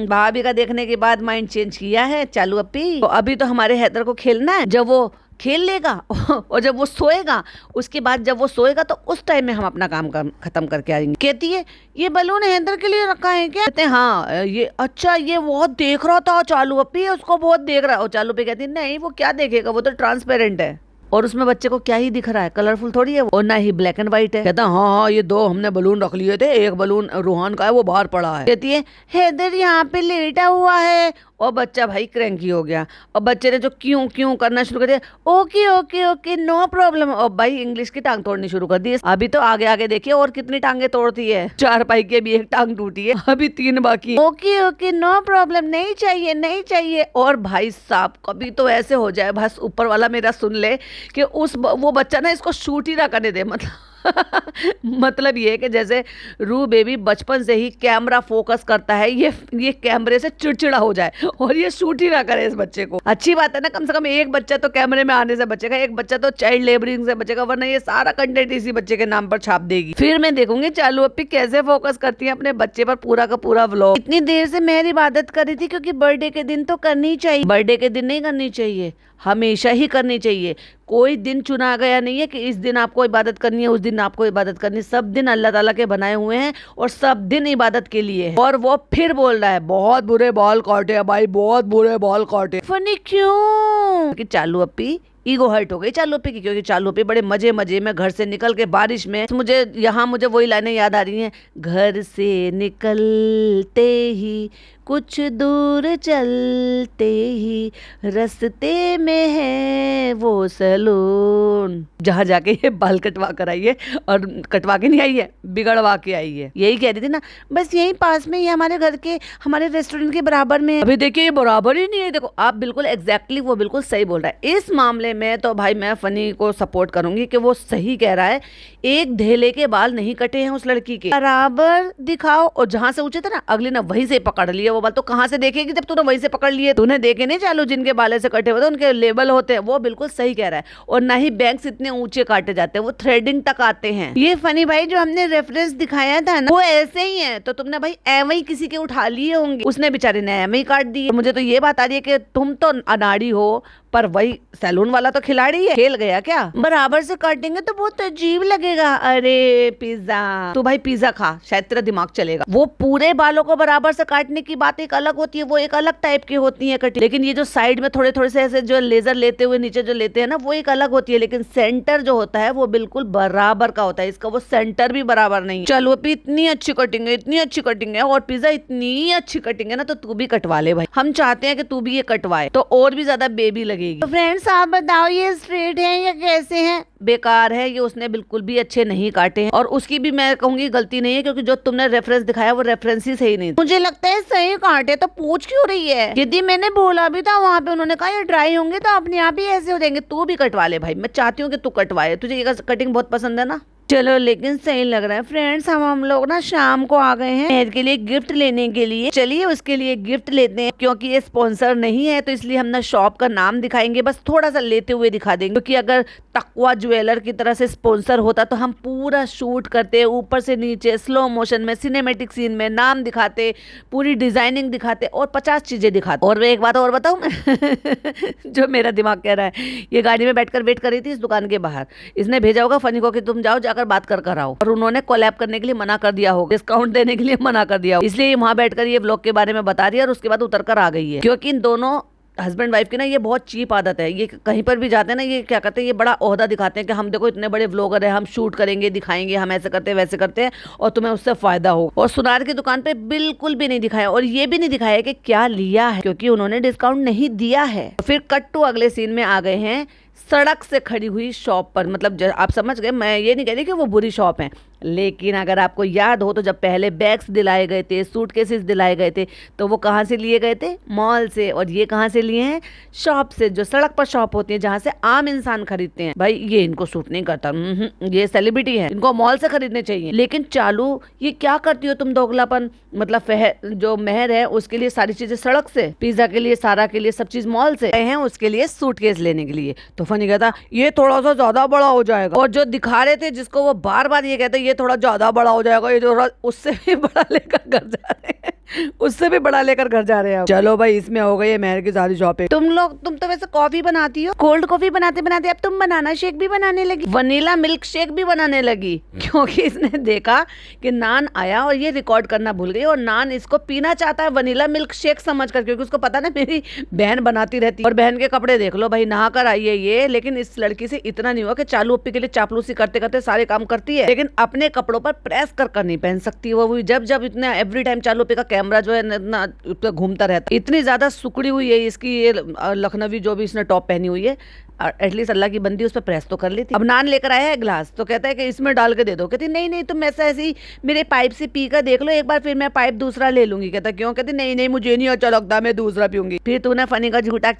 भाभी का देखने के बाद माइंड चेंज किया है चालू अप्पी। तो अभी तो हमारे हैदर को खेलना है, जब वो खेल लेगा और जब वो सोएगा, उसके बाद जब वो सोएगा तो उस टाइम में हम अपना काम खत्म करके आएंगे। कहती है ये बलून हैदर के लिए रखा है क्या? कहते हैं हाँ ये, अच्छा ये बहुत देख रहा था चालू अप्पी, उसको बहुत देख रहा है। और चालू अप्पी कहती है नहीं वो क्या देखेगा, वो तो ट्रांसपेरेंट है और उसमें बच्चे को क्या ही दिख रहा है, कलरफुल थोड़ी है और ना ही ब्लैक एंड व्हाइट है। कहता हाँ ये 2 हमने बलून रख लिए थे, एक बलून रूहान का है वो बाहर पड़ा है। कहती है हैदर यहाँ पे लेटा हुआ है और बच्चा भाई क्रैंकी हो गया और बच्चे ने जो क्यों क्यों करना शुरू कर दिया, okay okay okay no problem, और भाई इंग्लिश की टांग तोड़नी शुरू कर दी। अभी तो आगे आगे देखिए और कितनी टांगे तोड़ती है, 4 पाई की अभी 1 टांग टूटी है, अभी 3 बाकी। ओके ओके नो प्रॉब्लम, नहीं चाहिए नहीं चाहिए। और भाई साहब कभी तो ऐसे हो जाए बस ऊपर वाला मेरा सुन ले कि वो बच्चा ना इसको शूट ही ना करने दे, मतलब ये कि जैसे रू बेबी बचपन से ही कैमरा फोकस करता है, ये कैमरे से चिड़चिड़ा हो जाए और ये शूट ही ना करे इस बच्चे को। अच्छी बात है ना, कम से कम एक बच्चा तो कैमरे में आने से बचेगा, एक बच्चा तो चाइल्ड लेबरिंग से बचेगा, वरना ये सारा कंटेंट इसी बच्चे के नाम पर छाप देगी। फिर मैं देखूंगी चालू अप्पी कैसे फोकस करती है अपने बच्चे पर पूरा का पूरा व्लॉग। इतनी देर से मैं इबादत कर रही थी क्योंकि बर्थडे के दिन तो करनी चाहिए, बर्थडे के दिन नहीं करनी चाहिए, हमेशा ही करनी चाहिए। कोई दिन चुना गया नहीं है कि इस दिन आपको इबादत करनी है, उस दिन आपको इबादत करनी है। सब दिन अल्लाह ताला के बनाए हुए हैं और सब दिन इबादत के लिए है। और वो फिर बोल रहा है बहुत बुरे बाल काटे हैं भाई, बहुत बुरे बाल काटे। फनी क्यों? कि चालू अप्पी ईगो हर्ट हो गई चालू अप्पी की, क्योंकि चालू अप्पी बड़े मजे मजे में घर से निकल के बारिश में, मुझे वही लाइनें याद आ रही हैं, घर से निकलते ही कुछ दूर चलते ही रास्ते में है वो सैलून, जहाँ जाके ये बाल कटवा कर आई है, और कटवा के नहीं आई है, बिगड़वा के आई है। यही कह रही थी ना, बस यही पास में, ये हमारे घर के, हमारे रेस्टोरेंट के बराबर में। अभी देखिए ये बराबर ही नहीं है। देखो आप बिल्कुल एग्जैक्टली वो बिल्कुल सही बोल रहा है। इस मामले में तो भाई मैं फनी को सपोर्ट करूंगी कि वो सही कह रहा है। एक धेले के बाल नहीं कटे हैं उस लड़की के, बराबर दिखाओ। और जहां से ऊंचे थे ना, अगली ने वहीं से पकड़ लिया वो बाल। तो कहां से देखेगी जब तूने वहीं से पकड़ लिए? तूने देखे नहीं चालू जिनके बाल से कटे हुए थे उनके लेबल होते हैं। वो बिल्कुल सही कह रहा है। और ना ही बैंक्स इतने ऊंचे काटे जाते हैं, वो थ्रेडिंग तक आते हैं। ये फनी भाई जो हमने रेफरेंस दिखाया था ना, वो ऐसे ही है। तो तुमने भाई एवं ही किसी के उठा लिए होंगे, उसने बेचारे ने एवं ही काट दिए। मुझे तो ये बात आ रही है कि तुम तो अनाड़ी हो, पर वही सैलून वाला तो खिलाड़ी है, खेल गया क्या? बराबर से काटेंगे तो बहुत अजीब लगेगा। अरे पिज्जा, तो भाई पिज्जा खा, शायद तेरा दिमाग चलेगा। वो पूरे बालों को बराबर से काटने की बात एक अलग होती है, वो एक अलग टाइप की होती है कटिंग। लेकिन ये जो साइड में थोड़े थोड़े से ऐसे जो लेजर लेते हुए नीचे जो लेते हैं ना, वो एक अलग होती है। लेकिन सेंटर जो होता है वो बिल्कुल बराबर का होता है। इसका वो सेंटर भी बराबर नहीं। चलो अभी इतनी अच्छी कटिंग है, इतनी अच्छी कटिंग है, और पिज्जा इतनी अच्छी कटिंग है ना, तो तू भी कटवा ले भाई। हम चाहते हैं कि तू भी ये कटवाए तो और भी ज्यादा बेबी लगेगी। तो फ्रेंड्स आप बताओ ये स्ट्रेट है या कैसे हैं? बेकार है ये, उसने बिल्कुल भी अच्छे नहीं काटे हैं। और उसकी भी मैं कहूंगी गलती नहीं है, क्योंकि जो तुमने रेफरेंस दिखाया वो रेफरेंस ही सही नहीं। मुझे लगता है सही काटे, तो पूछ क्यों रही है? यदि मैंने बोला भी था वहाँ पे, उन्होंने कहा ये ड्राई होंगे तो अपने आप ही ऐसे हो जाएंगे। तू भी कटवा ले भाई, मैं चाहती हूँ कि तू कटवाए, तुझे ये कटिंग बहुत पसंद है ना। चलो लेकिन सही लग रहा है। फ्रेंड्स हम लोग ना शाम को आ गए हैं मेहर के लिए गिफ्ट लेने के लिए। चलिए उसके लिए गिफ्ट लेते हैं। क्योंकि ये स्पॉन्सर नहीं है तो इसलिए हम ना शॉप का नाम दिखाएंगे, बस थोड़ा सा लेते हुए दिखा देंगे। क्योंकि अगर तकवा ज्वेलर की तरह से स्पॉन्सर होता तो हम पूरा शूट करते, ऊपर से नीचे स्लो मोशन में, सिनेमेटिक सीन में नाम दिखाते, पूरी डिजाइनिंग दिखाते और 50 चीजें दिखाते। और एक बात और बताऊं मैं जो मेरा दिमाग कह रहा है, ये गाड़ी में बैठकर वेट कर रही थी इस दुकान के बाहर। इसने भेजा होगा फनी को कि तुम जाओ जाकर बात कर आओ, और उन्होंने कोलैब करने के लिए मना कर दिया होगा, डिस्काउंट देने के लिए मना कर दिया होगा। इसलिए वहां बैठकर ये ब्लॉग के बारे में बता रही है और उसके बाद उतर कर आ गई है। क्योंकि इन दोनों हस्बैंड वाइफ की ना ये बहुत चीप आदत है। ये कहीं पर भी जाते हैं ना, ये क्या करते हैं, ये बड़ा ओहदा दिखाते हैं कि हम देखो इतने बड़े व्लॉगर है, हम शूट करेंगे, दिखाएंगे, हम ऐसे करते हैं वैसे करते हैं और तुम्हें उससे फायदा हो। और सुनार की दुकान पे बिल्कुल भी नहीं दिखाया, और ये भी नहीं दिखाया कि क्या लिया है, क्योंकि उन्होंने डिस्काउंट नहीं दिया है। फिर कट टू अगले सीन में आ गए हैं सड़क से खड़ी हुई शॉप पर। मतलब आप समझ गए, मैं ये नहीं कह रही कि वो बुरी शॉप है, लेकिन अगर आपको याद हो तो जब पहले बैग्स दिलाए गए थे, सूटकेसेस दिलाए गए थे, तो वो कहाँ से लिए गए थे? मॉल से। और ये कहाँ से लिए हैं? शॉप से, जो सड़क पर शॉप होती है जहाँ से आम इंसान खरीदते हैं। भाई ये इनको सूट नहीं करता, ये सेलिब्रिटी है, इनको मॉल से खरीदने चाहिए। लेकिन चालू ये क्या करती हो तुम दोगलापन? मतलब जो मेहर है उसके लिए सारी चीजें सड़क से, पिज्जा के लिए, सारा के लिए सब चीज मॉल से हैं, उसके लिए सूटकेस लेने के लिए। तो फनी कहता ये थोड़ा सा ज्यादा बड़ा हो जाएगा। और जो दिखा रहे थे जिसको, वो बार बार ये कहते ये थोड़ा ज्यादा बड़ा हो जाएगा, ये थोड़ा उससे भी बड़ा लेकर घर जा रहे हैं, उससे भी बड़ा लेकर घर जा रहे हैं। चलो भाई, इसमें हो गई है मेहर की सारी शॉपिंग। तुम तो वैसे कॉफी बनाती हो, कोल्ड कॉफी बनाते बनाते अब तुम बनाना शेक भी बनाने लगी, वनीला मिल्क शेक भी बनाने लगी, क्योंकि इसने देखा कि नान आया और ये रिकॉर्ड करना भूल गई और नान इसको पीना चाहता है वनीला मिल्क शेक समझ कर, क्योंकि उसको पता ना मेरी बहन बनाती रहती है। और बहन के कपड़े देख लो भाई, नहा कर आई है ये, लेकिन इस लड़की से इतना नहीं हुआ कि चालू अप्पी के लिए चापलूसी करते करते सारे काम करती है, लेकिन अपने कपड़ों पर प्रेस कर नहीं पहन सकती वो जब जब इतना एवरी टाइम चालू अप्पी का कैमरा जो है इतना घूमता रहता है। इतनी ज्यादा सुकड़ी हुई है इसकी ये लखनवी जो भी इसने टॉप पहनी हुई है, एटलीस्ट अल्लाह की बंदी उस पर प्रेस तो कर ली थी। अब नान लेकर आया है ग्लास, तो कहता है कि इसमें डाल के दे दो। कहती नहीं नहीं, तुम ऐसा ऐसे ही मेरे पाइप से पी कर देख लो एक बार, फिर मैं पाइप दूसरा ले लूंगी। कहता क्यों? कहती नहीं नहीं, मुझे नहीं अच्छा लगता, मैं दूसरा पीऊंगी। फिर तूने फनी का झूठा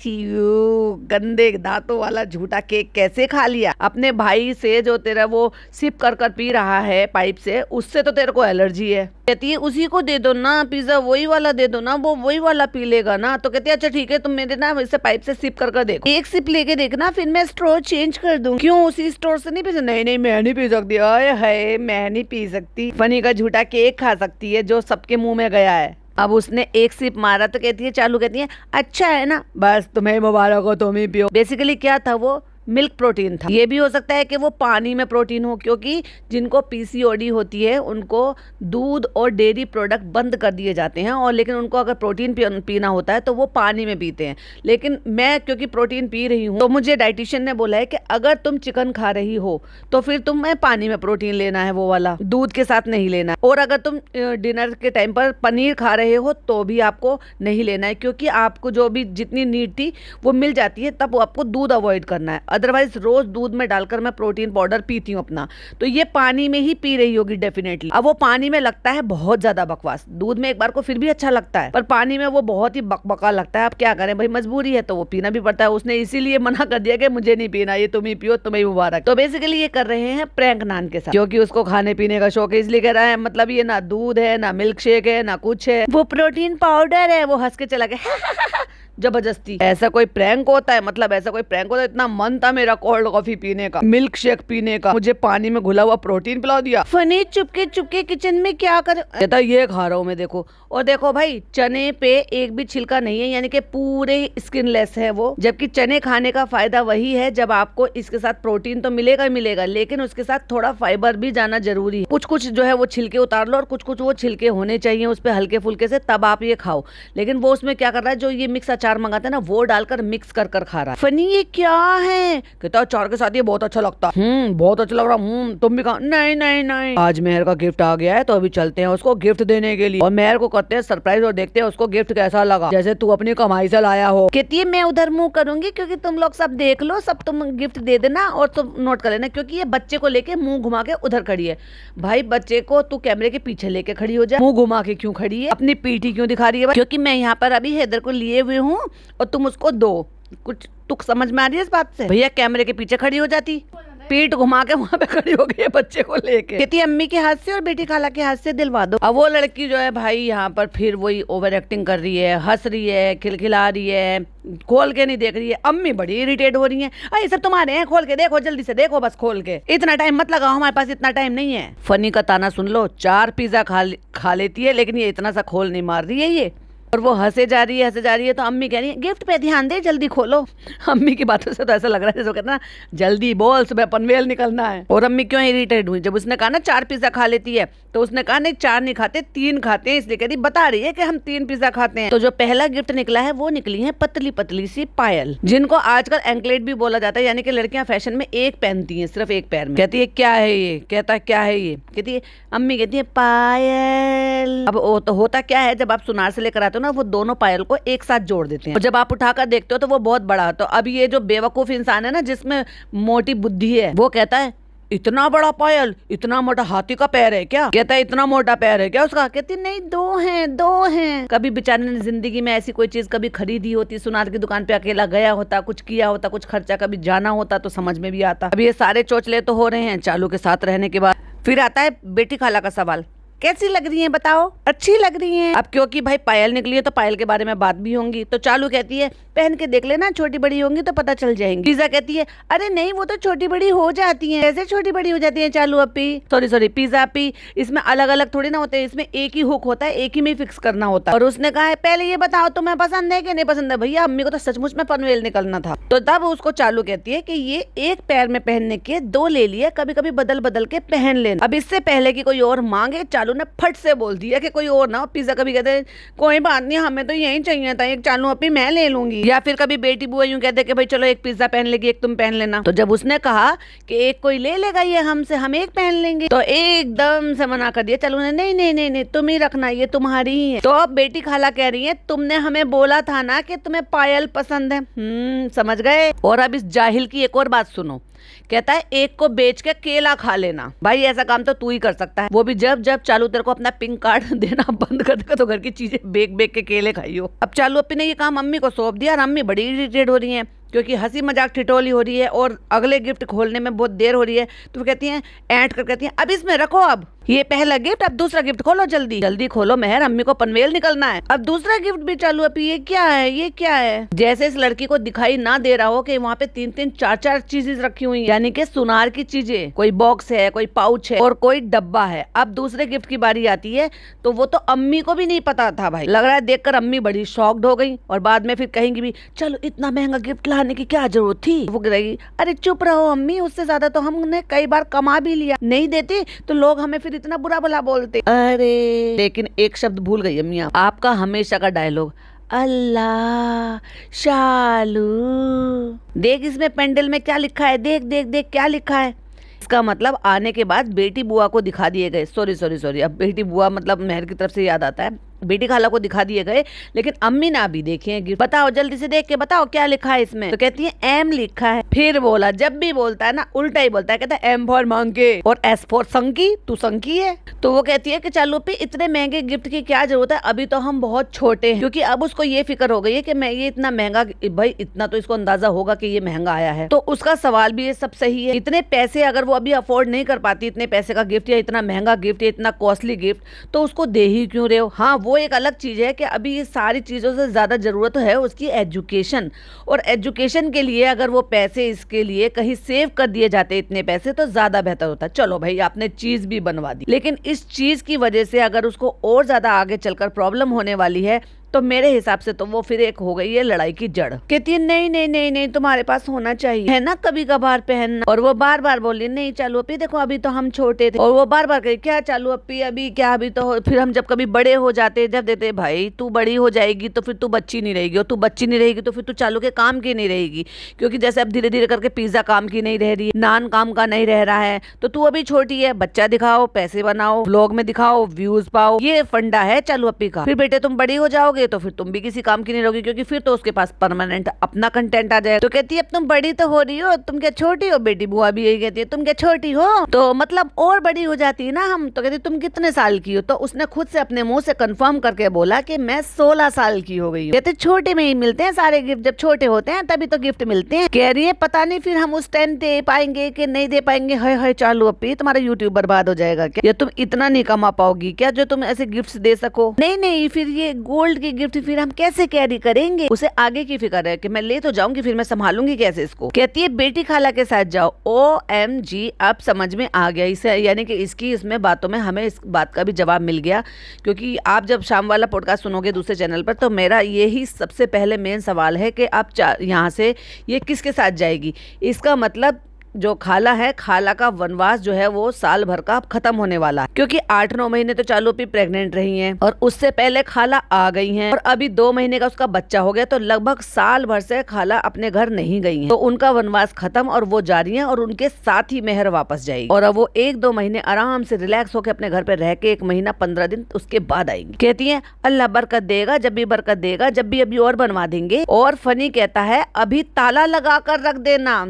गंदे दांतों वाला झूठा केक कैसे खा लिया अपने भाई से, जो तेरा वो सिप कर पी रहा है पाइप से, उससे तो तेरे को एलर्जी है। कहती है उसी को दे दो ना, पिज्जा वही वाला दे दो ना, वो वही वाला पी लेगा ना। तो कहती है अच्छा ठीक है, तुम मेरे ना वैसे पाइप से सिप कर देखो, एक सिप लेके देखना, फिर मैं स्ट्रॉ चेंज कर दूं। क्यों, उसी स्टोर से नहीं पी सकती? नहीं नहीं, मैं नहीं पी सकती। अरे है, मैं नहीं पी सकती। फनी का झूठा केक खा सकती है जो सबके मुंह में गया है। अब उसने एक सिप मारा तो कहती है, चालू कहती है अच्छा है ना, बस तुम्हें मुबारक हो, तुम ही पियो। बेसिकली क्या था वो, मिल्क प्रोटीन था। ये भी हो सकता है कि वो पानी में प्रोटीन हो, क्योंकि जिनको पीसीओडी होती है उनको दूध और डेयरी प्रोडक्ट बंद कर दिए जाते हैं, और लेकिन उनको अगर प्रोटीन पीना होता है तो वो पानी में पीते हैं। लेकिन मैं क्योंकि प्रोटीन पी रही हूँ, तो मुझे डाइटिशियन ने बोला है कि अगर तुम चिकन खा रही हो तो फिर तुम्हें पानी में प्रोटीन लेना है, वो वाला दूध के साथ नहीं लेना है। और अगर तुम डिनर के टाइम पर पनीर खा रहे हो तो भी आपको नहीं लेना है, क्योंकि आपको जो भी जितनी नीड थी वो मिल जाती है, तब आपको दूध अवॉइड करना है। अदरवाइज रोज दूध में डालकर मैं प्रोटीन पाउडर पीती हूँ अपना, तो ये पानी में ही पी रही होगी डेफिनेटली। अब वो पानी में लगता है बहुत ज्यादा बकवास, दूध में एक बार को फिर भी अच्छा लगता है, पर पानी में वो बहुत ही बकबका लगता है। अब क्या करें भाई, मजबूरी है तो वो पीना भी पड़ता है। उसने इसीलिए मना कर दिया कि मुझे नहीं पीना, ये तुम ही पियो, तुम्हें मुबारक। तो बेसिकली ये कर रहे हैं प्रैंक नान के साथ, क्योंकि उसको खाने पीने का शौक है, इसलिए कह रहा है मतलब ये ना दूध है ना मिल्क शेक है ना कुछ है, वो प्रोटीन पाउडर है। वो हंस के चला गया जबरदस्ती। ऐसा कोई प्रैंक होता है? मतलब ऐसा कोई प्रैंक होता है? इतना मन था मेरा कोल्ड कॉफी पीने का, मिल्क शेक पीने का, मुझे पानी में घुला हुआ प्रोटीन पिला दिया। फनी चुपके चुपके किचन में क्या कर, कहता ये खा रहा हूँ मैं, देखो। और देखो भाई, चने पे एक भी छिलका नहीं है, यानी कि पूरे स्किनलेस है वो। जबकि चने खाने का फायदा वही है जब आपको इसके साथ प्रोटीन तो मिलेगा ही मिलेगा, लेकिन उसके साथ थोड़ा फाइबर भी जाना जरूरी है। कुछ कुछ जो है वो छिलके उतार लो, और कुछ कुछ वो छिलके होने चाहिए उस पे हल्के फुल्के से, तब आप ये खाओ। लेकिन वो उसमें क्या कर रहा है, जो ये मिक्स अचार मंगाता है ना, वो डालकर मिक्स कर खा रहा है। फनी ये क्या है? कहता अचार के साथ ये बहुत अच्छा लगता। बहुत अच्छा लग रहा। तुम भी खाओ। नहीं नहीं नहीं, आज मेहर का गिफ्ट आ गया है तो अभी चलते हैं उसको गिफ्ट देने के लिए, और मेहर को करते हैं सरप्राइज और देखते हैं उसको गिफ्ट कैसा लगा, जैसे तू अपनी कमाई से लाया हो। कहती है मैं उधर मुंह करूंगी, क्योंकि तुम लोग सब देख लो, सब तुम गिफ्ट दे देना और तुम नोट कर लेना, क्योंकि ये बच्चे को लेके मुंह घुमा के उधर खड़ी है। भाई बच्चे को तू कैमरे के पीछे लेके खड़ी हो जा, मुंह घुमा के क्यों खड़ी है, अपनी पीठी क्यों दिखा रही है? क्योंकि मैं यहाँ पर अभी हैदर को लिए हुए हूँ और तुम उसको दो। कुछ तुक समझ में आ रही है इस बात से? भैया कैमरे के पीछे खड़ी हो जाती, पीठ घुमा के वहां पे खड़ी हो गई है बच्चे को लेके। कहती अम्मी के हाथ से और बेटी खाला के हाथ से दिलवा दो। अब वो लड़की जो है भाई यहाँ पर फिर वही ओवर एक्टिंग कर रही है, हंस रही है, खिलखिला रही है, खोल के नहीं देख रही है। अम्मी बड़ी इरिटेट हो रही है, अरे सब तुम्हारे हैं, खोल के देखो, जल्दी से देखो, बस खोल के, इतना टाइम मत लगाओ, हमारे पास इतना टाइम नहीं है। फनी का ताना सुन लो, 4 पिज्जा खा लेती है, लेकिन ये इतना सा खोल नहीं मार रही है ये। और वो हंसे जा रही है, तो अम्मी कह रही है गिफ्ट पे ध्यान दे, जल्दी खोलो। अम्मी की बातों से तो ऐसा लग रहा है जैसे कहते ना जल्दी बोल, सुबह पनवेल निकलना है। और अम्मी क्यों इरिटेट हुई? जब उसने कहा ना 4 पिज्जा खा लेती है, तो उसने कहा नहीं 4 नहीं खाते, 3 खाते हैं, इसलिए कह रही बता रही है कि हम 3 पिज्जा खाते हैं। तो जो पहला गिफ्ट निकला है वो निकली है पतली पतली सी पायल, जिनको आजकल एंकलेट भी बोला जाता है, यानी कि लड़कियां फैशन में एक पहनती हैं, सिर्फ एक पैर में। कहती है क्या है ये? कहता है क्या है ये? कहती है अम्मी, कहती है पायल। अब तो होता क्या है, जब आप सुनार से लेकर आते हो ना, वो दोनों पायल को एक साथ जोड़ देते हैं, और जब आप उठाकर देखते हो तो वो बहुत बड़ा। तो अब ये जो बेवकूफ इंसान है ना, जिसमें मोटी बुद्धि है, वो कहता है इतना बड़ा पायल, इतना मोटा हाथी का पैर है क्या? कहता है इतना मोटा पैर है क्या उसका? कहती नहीं, 2 हैं। कभी बेचारे ने जिंदगी में ऐसी कोई चीज कभी खरीदी होती, सुनार की दुकान पे अकेला गया होता, कुछ किया होता, कुछ खर्चा कभी जाना होता तो समझ में भी आता। अब ये सारे चोचले तो हो रहे हैं चालू के साथ रहने के बाद। फिर आता है बेटी खाला का सवाल। कैसी लग रही है बताओ? अच्छी लग रही है। अब क्योंकि भाई पायल निकली है तो पायल के बारे में बात भी होंगी, तो चालू कहती है पहन के देख लेना, छोटी बड़ी होंगी तो पता चल जाएंगी। पिज़्ज़ा कहती है अरे नहीं वो तो छोटी बड़ी हो जाती है। कैसे छोटी बड़ी हो जाती है चालू अपी? सॉरी पिज़्ज़ा अपी, इसमें अलग अलग थोड़ी ना होते हैं, इसमें एक ही हुक होता है, एक ही में फिक्स करना होता है। और उसने कहा है पहले ये बताओ तुम्हें पसंद है कि नहीं पसंद है? भैया अम्मी को तो सचमुच में पनवेल निकलना था। तो तब उसको चालू कहती है कि ये एक पैर में पहनने के दो ले लिए, कभी कभी बदल बदल के पहन लेना। अब इससे पहले कि कोई और मांगे चालू ने फट से बोल दिया कि कोई और ना। पिज़्ज़ा कभी कहते हैं कोई बात नहीं हमें तो यही चाहिए था, एक चालू अपी मैं ले लूंगी। या फिर कभी बेटी बुआ यूं कहते कि भाई चलो एक पिज़्ज़ा पहन लेगी एक तुम पहन लेना। तो जब उसने कहा कि एक कोई ले लेगा ये हमसे, हम एक पहन लेंगे, तो एकदम से मना कर दिया चालू ने, नहीं नहीं नहीं नहीं तुम ही रखना, ये तुम्हारी ही है। तो अब बेटी खाला कह रही है तुमने हमें बोला था ना कि तुम्हें पायल पसंद है। समझ गए। और अब इस जाहिल की एक और बात सुनो, कहता है एक को बेच के केला खा लेना। भाई ऐसा काम तो तू ही कर सकता है, वो भी जब जब चालू तेरे को अपना पिंक कार्ड देना बंद कर देगा तो घर की चीजें बेच बेच के केले खाइयो। अब चालू अपनी ने ये काम अम्मी को सौंप दिया और अम्मी बड़ी इरिटेट हो रही है क्योंकि हंसी मजाक ठिठोली हो रही है और अगले गिफ्ट खोलने में बहुत देर हो रही है। तो वो कहती हैं ऐंठ कर कहती हैं अब इसमें रखो, अब ये पहला गिफ्ट, अब दूसरा गिफ्ट खोलो, जल्दी जल्दी खोलो मेहर, अम्मी को पनवेल निकलना है। अब दूसरा गिफ्ट भी चालू अपी, ये क्या है ये क्या है? जैसे इस लड़की को दिखाई ना दे रहा हो कि वहाँ पे 3-3 4-4 चीजें रखी हुई, यानी कि सुनार की चीजें, कोई बॉक्स है, कोई पाउच है और कोई डब्बा है। अब दूसरे गिफ्ट की बारी आती है तो वो तो अम्मी को भी नहीं पता था। भाई लग रहा है देखकर अम्मी बड़ी शॉक्ड हो गई और बाद में फिर कहेंगी भी चलो इतना महंगा गिफ्ट लाने की क्या जरूरत थी। वो कहेगी अरे चुप रहो अम्मी, उससे ज्यादा तो हमने कई बार कमा भी लिया, नहीं देते तो लोग हमें फिर इतना बुरा भला बोलते। अरे लेकिन एक शब्द भूल गई अम्मी आपका हमेशा का डायलॉग, अल्लाह शालू देख इसमें पेंडल में क्या लिखा है, देख देख देख क्या लिखा है। इसका मतलब आने के बाद बेटी बुआ को दिखा दिए गए, सॉरी अब बेटी बुआ मतलब मेहर की तरफ से याद आता है, बेटी खाला को दिखा दिए गए, लेकिन अम्मी ना भी देखे हैं। बताओ जल्दी से देख के बताओ क्या लिखा है इसमें। तो कहती है एम लिखा है। फिर बोला, जब भी बोलता है ना उल्टा ही बोलता है, कहता है एम फॉर मंकी और एस फॉर संकी, तू संकी है। तो वो कहती है कि चालू पे इतने महंगे गिफ्ट की क्या जरूरत है, अभी तो हम बहुत छोटे हैं। क्योंकि अब उसको ये फिक्र हो गई है कि मैं ये इतना महंगा, भाई इतना तो इसको अंदाजा होगा कि ये महंगा आया है। तो उसका सवाल भी ये सब सही है, इतने पैसे अगर वो अभी अफोर्ड नहीं कर पाती, इतने पैसे का गिफ्ट या इतना महंगा गिफ्ट या इतना कॉस्टली गिफ्ट, तो उसको दे ही क्यों रहे हो। हाँ वो एक अलग चीज है कि अभी ये सारी चीजों से ज्यादा जरूरत है उसकी एजुकेशन, और एजुकेशन के लिए अगर वो पैसे इसके लिए कहीं सेव कर दिए जाते इतने पैसे तो ज्यादा बेहतर होता। चलो भाई आपने चीज भी बनवा दी, लेकिन इस चीज की वजह से अगर उसको और ज्यादा आगे चलकर प्रॉब्लम होने वाली है तो मेरे हिसाब से तो वो फिर एक हो गई है लड़ाई की जड़। कहती है नहीं नहीं नहीं नहीं तुम्हारे पास होना चाहिए है ना कभी कभार पहनना। और वो बार बार बोली नहीं चालू अपी देखो अभी तो हम छोटे थे। और वो बार बार कही क्या चालू अपी अभी क्या, अभी तो फिर हम जब कभी बड़े हो जाते जब देते। भाई तू बड़ी हो जाएगी तो फिर तू बच्ची नहीं रहेगी, और तू बच्ची नहीं रहेगी तो फिर तू चालू के काम की नहीं रहेगी। क्योंकि जैसे अब धीरे धीरे करके पिज्जा काम की नहीं रह रही है, नान काम का नहीं रह रहा है, तो तू अभी छोटी है, बच्चा दिखाओ, पैसे बनाओ, व्लॉग में दिखाओ, व्यूज पाओ, ये फंडा है चालू अपी का। फिर बेटे तुम बड़ी हो जाओगे तो फिर तुम भी किसी काम की नहीं रहोगी, क्योंकि फिर तो उसके पास परमानेंट अपना कंटेंट आ जाएगा। तो कहती है अब तुम बड़ी तो हो रही हो, तुम क्या छोटी हो। बेटी बुआ भी यही कहती है तुम क्या छोटी हो, तो मतलब और बड़ी हो जाती है ना हम। तो कहती तुम कितने साल की हो, तो उसने खुद से अपने मुंह से कंफर्म करके बोला कि मैं 16 साल की हो गई हूँ। कहते छोटे में ही मिलते हैं सारे गिफ्ट, जब छोटे होते हैं तभी तो गिफ्ट मिलते हैं। कह रही है पता नहीं फिर हम उस टाइम दे पाएंगे कि नहीं दे पाएंगे। हाय चालू अपी तुम्हारा यूट्यूब बर्बाद हो जाएगा क्या, या तुम इतना नहीं कमा पाओगी क्या जो तुम ऐसे गिफ्ट दे सको। नहीं नहीं फिर ये गोल्ड के गिफ्ट फिर हम कैसे कैरी करेंगे, उसे आगे की फिक्र है कि मैं ले तो जाऊंगी फिर मैं संभालूंगी कैसे इसको। कहती है बेटी खाला के साथ जाओ। OMG अब समझ में आ गया इसे, यानी कि इसकी इसमें बातों में हमें इस बात का भी जवाब मिल गया। क्योंकि आप जब शाम वाला पॉडकास्ट सुनोगे दूसरे चैनल पर तो मेरा यही सबसे पहले मेन सवाल है कि आप यहाँ से ये किसके साथ जाएगी। इसका मतलब जो खाला है, खाला का वनवास जो है वो साल भर का खत्म होने वाला है। क्योंकि 8-9 महीने तो चालू भी प्रेग्नेंट रही हैं और उससे पहले खाला आ गई हैं और अभी 2 महीने का उसका बच्चा हो गया, तो लगभग साल भर से खाला अपने घर नहीं गई हैं। तो उनका वनवास खत्म और वो जा रही हैं और उनके साथ ही मेहर वापस जाएगी। और अब वो 1-2 महीने आराम से रिलैक्स होकर अपने घर पे रह के 1 महीना 15 दिन उसके बाद आएंगी। कहती है अल्लाह बरकत देगा, जब भी बरकत देगा, जब भी अभी और बनवा देंगे। और फनी कहता है अभी ताला लगा कर रख देना।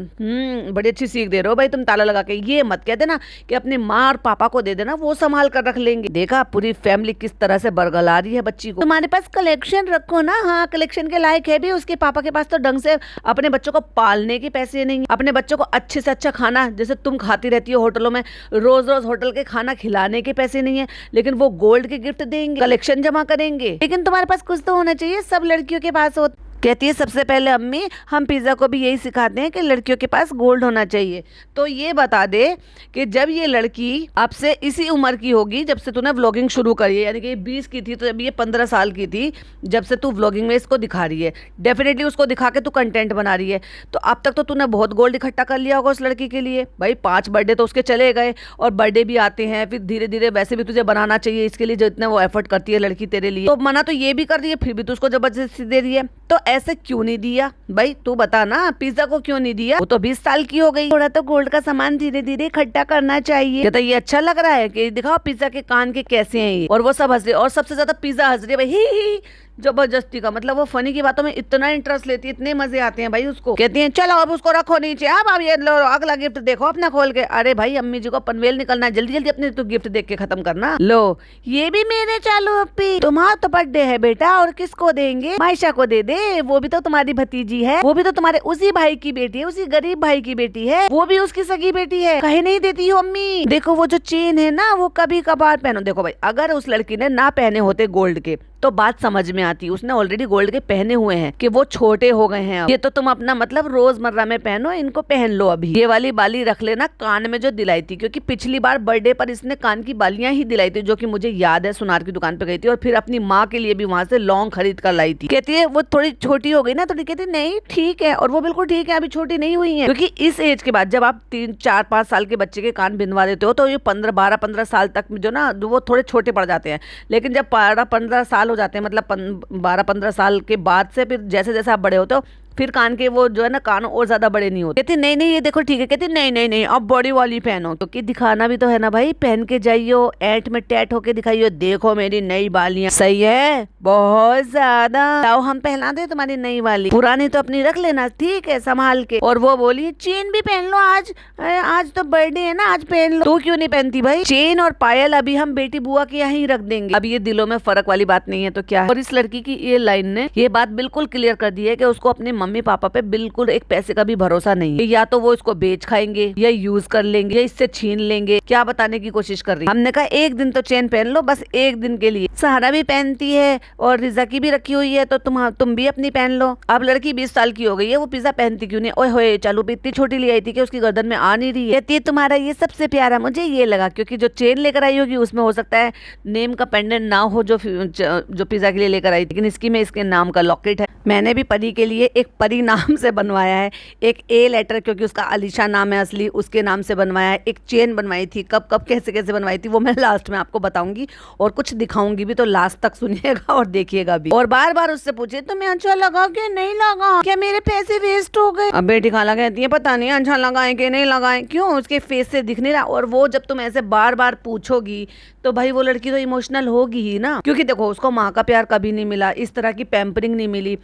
बड़ी अच्छी सीख दे रहे हो भाई तुम ताला लगा के। ये मत कह देना कि अपनी माँ और पापा को दे देना, वो संभाल कर रख लेंगे। देखा पूरी फैमिली किस तरह से बरगला रही है बच्ची को। तुम्हारे पास कलेक्शन रखो ना, हाँ कलेक्शन के लायक है भी। उसके पापा के पास तो ढंग से अपने बच्चों को पालने के पैसे नहीं, अपने बच्चों को अच्छे से अच्छा खाना जैसे तुम खाती रहती हो होटलों में, रोज रोज होटल के खाना खिलाने के पैसे नहीं है, लेकिन वो गोल्ड के गिफ्ट देंगे, कलेक्शन जमा करेंगे। लेकिन तुम्हारे पास कुछ तो होना चाहिए, सब लड़कियों के पास हो। कहती है सबसे पहले अम्मी हम पिज़्ज़ा को भी यही सिखाते हैं कि लड़कियों के पास गोल्ड होना चाहिए। तो ये बता दे कि जब ये लड़की आपसे इसी उम्र की होगी, जब से तूने व्लॉगिंग शुरू करी है, यानी कि 20 की थी तो जब ये 15 साल की थी, जब से तू व्लॉगिंग में इसको दिखा रही है, डेफिनेटली उसको दिखा के तू कंटेंट बना रही है, तो अब तक तो तूने बहुत गोल्ड इकट्ठा कर लिया होगा उस लड़की के लिए। भाई 5 बर्थडे तो उसके चले गए और बर्थडे भी आते हैं, फिर धीरे धीरे वैसे भी तुझे बनाना चाहिए इसके लिए, जो इतना वो एफर्ट करती है लड़की तेरे लिए। तो मना तो ये भी कर रही है, फिर भी तू उसको जबरदस्ती दे रही है। तो ऐसे क्यों नहीं दिया भाई, तू बता ना, पिज्जा को क्यों नहीं दिया? वो तो 20 साल की हो गई, थोड़ा तो गोल्ड का सामान धीरे धीरे इकट्ठा करना चाहिए। तो ये अच्छा लग रहा है कि दिखाओ पिज्जा के कान के कैसे हैं ये, और वो सब हंस रहे, और सबसे ज्यादा पिज्जा हंस रही है भाई, ही जबरदस्ती का। मतलब वो फनी की बातों में इतना इंटरेस्ट लेती है, इतने मजे आते हैं भाई उसको। कहती हैं चलो अब उसको रखो नीचे, अब ये लो अगला गिफ्ट देखो अपना खोल के। अरे भाई अम्मी जी को पनवेल निकलना है, जल्दी जल्दी अपने तो गिफ्ट देख के खत्म करना। लो ये भी मेरे चालू अप्पी, तुम्हारा तो बर्थडे है बेटा, और किसको देंगे? मायशा को दे दे, वो भी तो तुम्हारी भतीजी है, वो भी तो तुम्हारे उसी भाई की बेटी है, उसी गरीब भाई की बेटी है, वो भी उसकी सगी बेटी है। कहीं नहीं देती हो अम्मी? देखो वो जो चेन है ना, वो कभी कभार पहनो। देखो भाई अगर उस लड़की ने ना पहने होते गोल्ड के तो बात समझ में आती, उसने ऑलरेडी गोल्ड के पहने हुए हैं कि वो छोटे हो गए हैं। ये तो तुम अपना मतलब रोजमर्रा में पहनो, इनको पहन लो। अभी ये वाली बाली रख लेना कान में जो दिलाई थी, क्योंकि पिछली बार बर्थडे पर इसने कान की बालियां ही दिलाई थी, जो कि मुझे याद है सुनार की दुकान पे गई थी और फिर अपनी माँ के लिए भी वहां से लौंग खरीद कर लाई थी। कहती है वो थोड़ी छोटी हो गई ना, थोड़ी। कहती नहीं ठीक है, और वो बिल्कुल ठीक है, अभी छोटी नहीं हुई है, क्योंकि इस एज के बाद जब आप 3, 4, 5 साल के बच्चे के कान बिनवा देते हो तो ये 12 साल तक जो ना वो थोड़े छोटे पड़ जाते हैं। लेकिन जब 12-15 साल हो जाते हैं, मतलब 12-15 साल के बाद से फिर जैसे जैसे आप बड़े होते हो, फिर कान के वो जो है ना कान और ज्यादा बड़े नहीं होते। कहती नहीं ये देखो ठीक है। कहती नहीं अब बड़ी वाली पहनो। तो कि दिखाना भी तो है ना भाई, पहन के जाइयो, ऐंठ में टैट होके दिखाइयो, देखो मेरी नई बालियां। सही है बहुत ज्यादा, आओ हम पहना दे तुम्हारी नई वाली, पुरानी तो अपनी रख लेना, ठीक है संभाल के। और वो बोली चेन भी पहन लो, आज तो बर्थडे है ना, आज पहन लो। तू क्यों नहीं पहनती भाई? चेन और पायल अभी हम बेटी बुआ के यहाँ ही रख देंगे, अब ये दिलों में फर्क वाली बात नहीं है तो क्या है। और इस लड़की की ये लाइन ने ये बात बिल्कुल क्लियर कर दी है कि उसको अपने मम्मी पापा पे बिल्कुल एक पैसे का भी भरोसा नहीं है। या तो वो इसको बेच खाएंगे, या यूज कर लेंगे, या इससे छीन लेंगे। क्या बताने की कोशिश कर रही है? हमने कहा एक दिन तो चेन पहन लो, बस एक दिन के लिए। सहारा भी पहनती है और रिजा की भी रखी हुई है, तो तुम भी अपनी पहन लो। अब लड़की 20 साल की हो गई है, वो पिज्जा पहनती क्यों नहीं? ओए होए चालू भी इतनी छोटी ले आई थी कि उसकी गर्दन में आ नहीं रही है। कहती है तुम्हारा ये सबसे प्यारा मुझे ये लगा, क्योंकि जो चेन लेकर आई होगी उसमें हो सकता है नेम का पेंडेंट ना हो जो पिज्जा के लिए लेकर आई थी, लेकिन इसकी में इसके नाम का लॉकेट है। मैंने भी परी के लिए एक परी नाम से बनवाया है, एक ए लेटर क्योंकि उसका अलीशा नाम है असली, उसके नाम से बनवाया है। एक चेन बनवाई थी, कब कैसे बनवाई थी वो मैं लास्ट में आपको बताऊंगी, और कुछ दिखाऊंगी भी, तो लास्ट तक सुनिएगा और देखिएगा भी। और बार बार उससे पूछे तुम्हें अच्छा लगा कि नहीं लगा, क्या मेरे पैसे वेस्ट हो गए? अब बेटी खाला कहती है पता नहीं अच्छा लगाए कि नहीं लगाए, क्यों उसके फेस से दिख नहीं रहा। और वो जब तुम ऐसे बार बार पूछोगी तो भाई वो लड़की तो इमोशनल होगी ही ना, क्योंकि देखो उसको माँ का प्यार कभी नहीं मिला, इस तरह की पैम्परिंग नहीं मिली,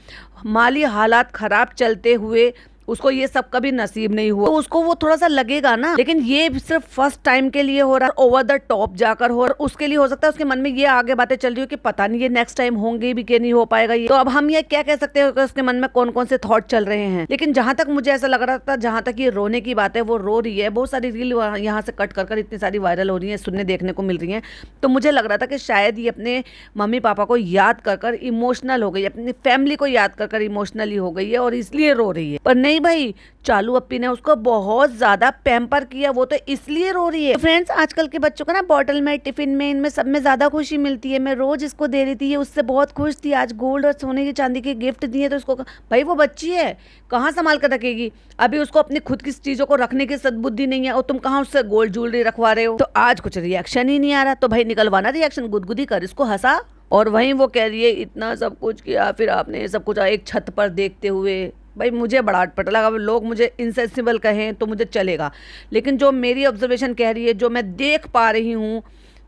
माली हालात खराब चलते हुए उसको ये सब कभी नसीब नहीं हुआ, तो उसको वो थोड़ा सा लगेगा ना। लेकिन ये सिर्फ फर्स्ट टाइम के लिए हो रहा है, ओवर द टॉप जाकर हो रहा है, उसके लिए हो सकता है उसके मन में ये आगे बातें चल रही हो कि पता नहीं ये नेक्स्ट टाइम होंगे भी कि नहीं हो पाएगा ये। तो अब हम ये क्या कह सकते हैं कि उसके मन में कौन कौन से थॉट चल रहे हैं। लेकिन जहां तक मुझे ऐसा लग रहा था, जहां तक ये रोने की बात है, वो रो रही है। बहुत सारी रील यहाँ से कट कर इतनी सारी वायरल हो रही है, सुनने देखने को मिल रही है, तो मुझे लग रहा था कि शायद ये अपने मम्मी पापा को याद कर इमोशनल हो गई, अपनी फैमिली को याद कर इमोशनली हो गई है और इसलिए रो रही है। पर नहीं भाई, चालू अप्पी ने उसको बहुत ज्यादा पैम्पर किया, वो तो इसलिए रो रही है। तो फ्रेंड्स आजकल के बच्चों को ना बॉटल में, टिफिन में, इनमें सब में ज्यादा खुशी मिलती है। मैं रोज इसको दे रही थी, ये उससे बहुत खुश थी। आज गोल्ड और सोने की चांदी के गिफ्ट दिए तो उसको, भाई वो बच्ची है, कहाँ संभाल कर रखेगी? अभी उसको अपनी खुद की चीजों को रखने की सद्बुद्धि नहीं है, और तुम कहाँ उससे गोल्ड ज्वेलरी रखवा रहे हो? तो आज कुछ रिएक्शन ही नहीं आ रहा, तो भाई निकलवाना रिएक्शन, गुदगुदी कर, इसको हंसा। और वहीं वो कह रही है इतना सब कुछ किया, फिर आपने ये सब कुछ एक छत पर देखते हुए। भाई मुझे बड़ा अटपटा लगा, लोग मुझे इनसेंसिबल कहें तो मुझे चलेगा, लेकिन जो मेरी ऑब्जर्वेशन कह रही है, जो मैं देख पा रही हूँ,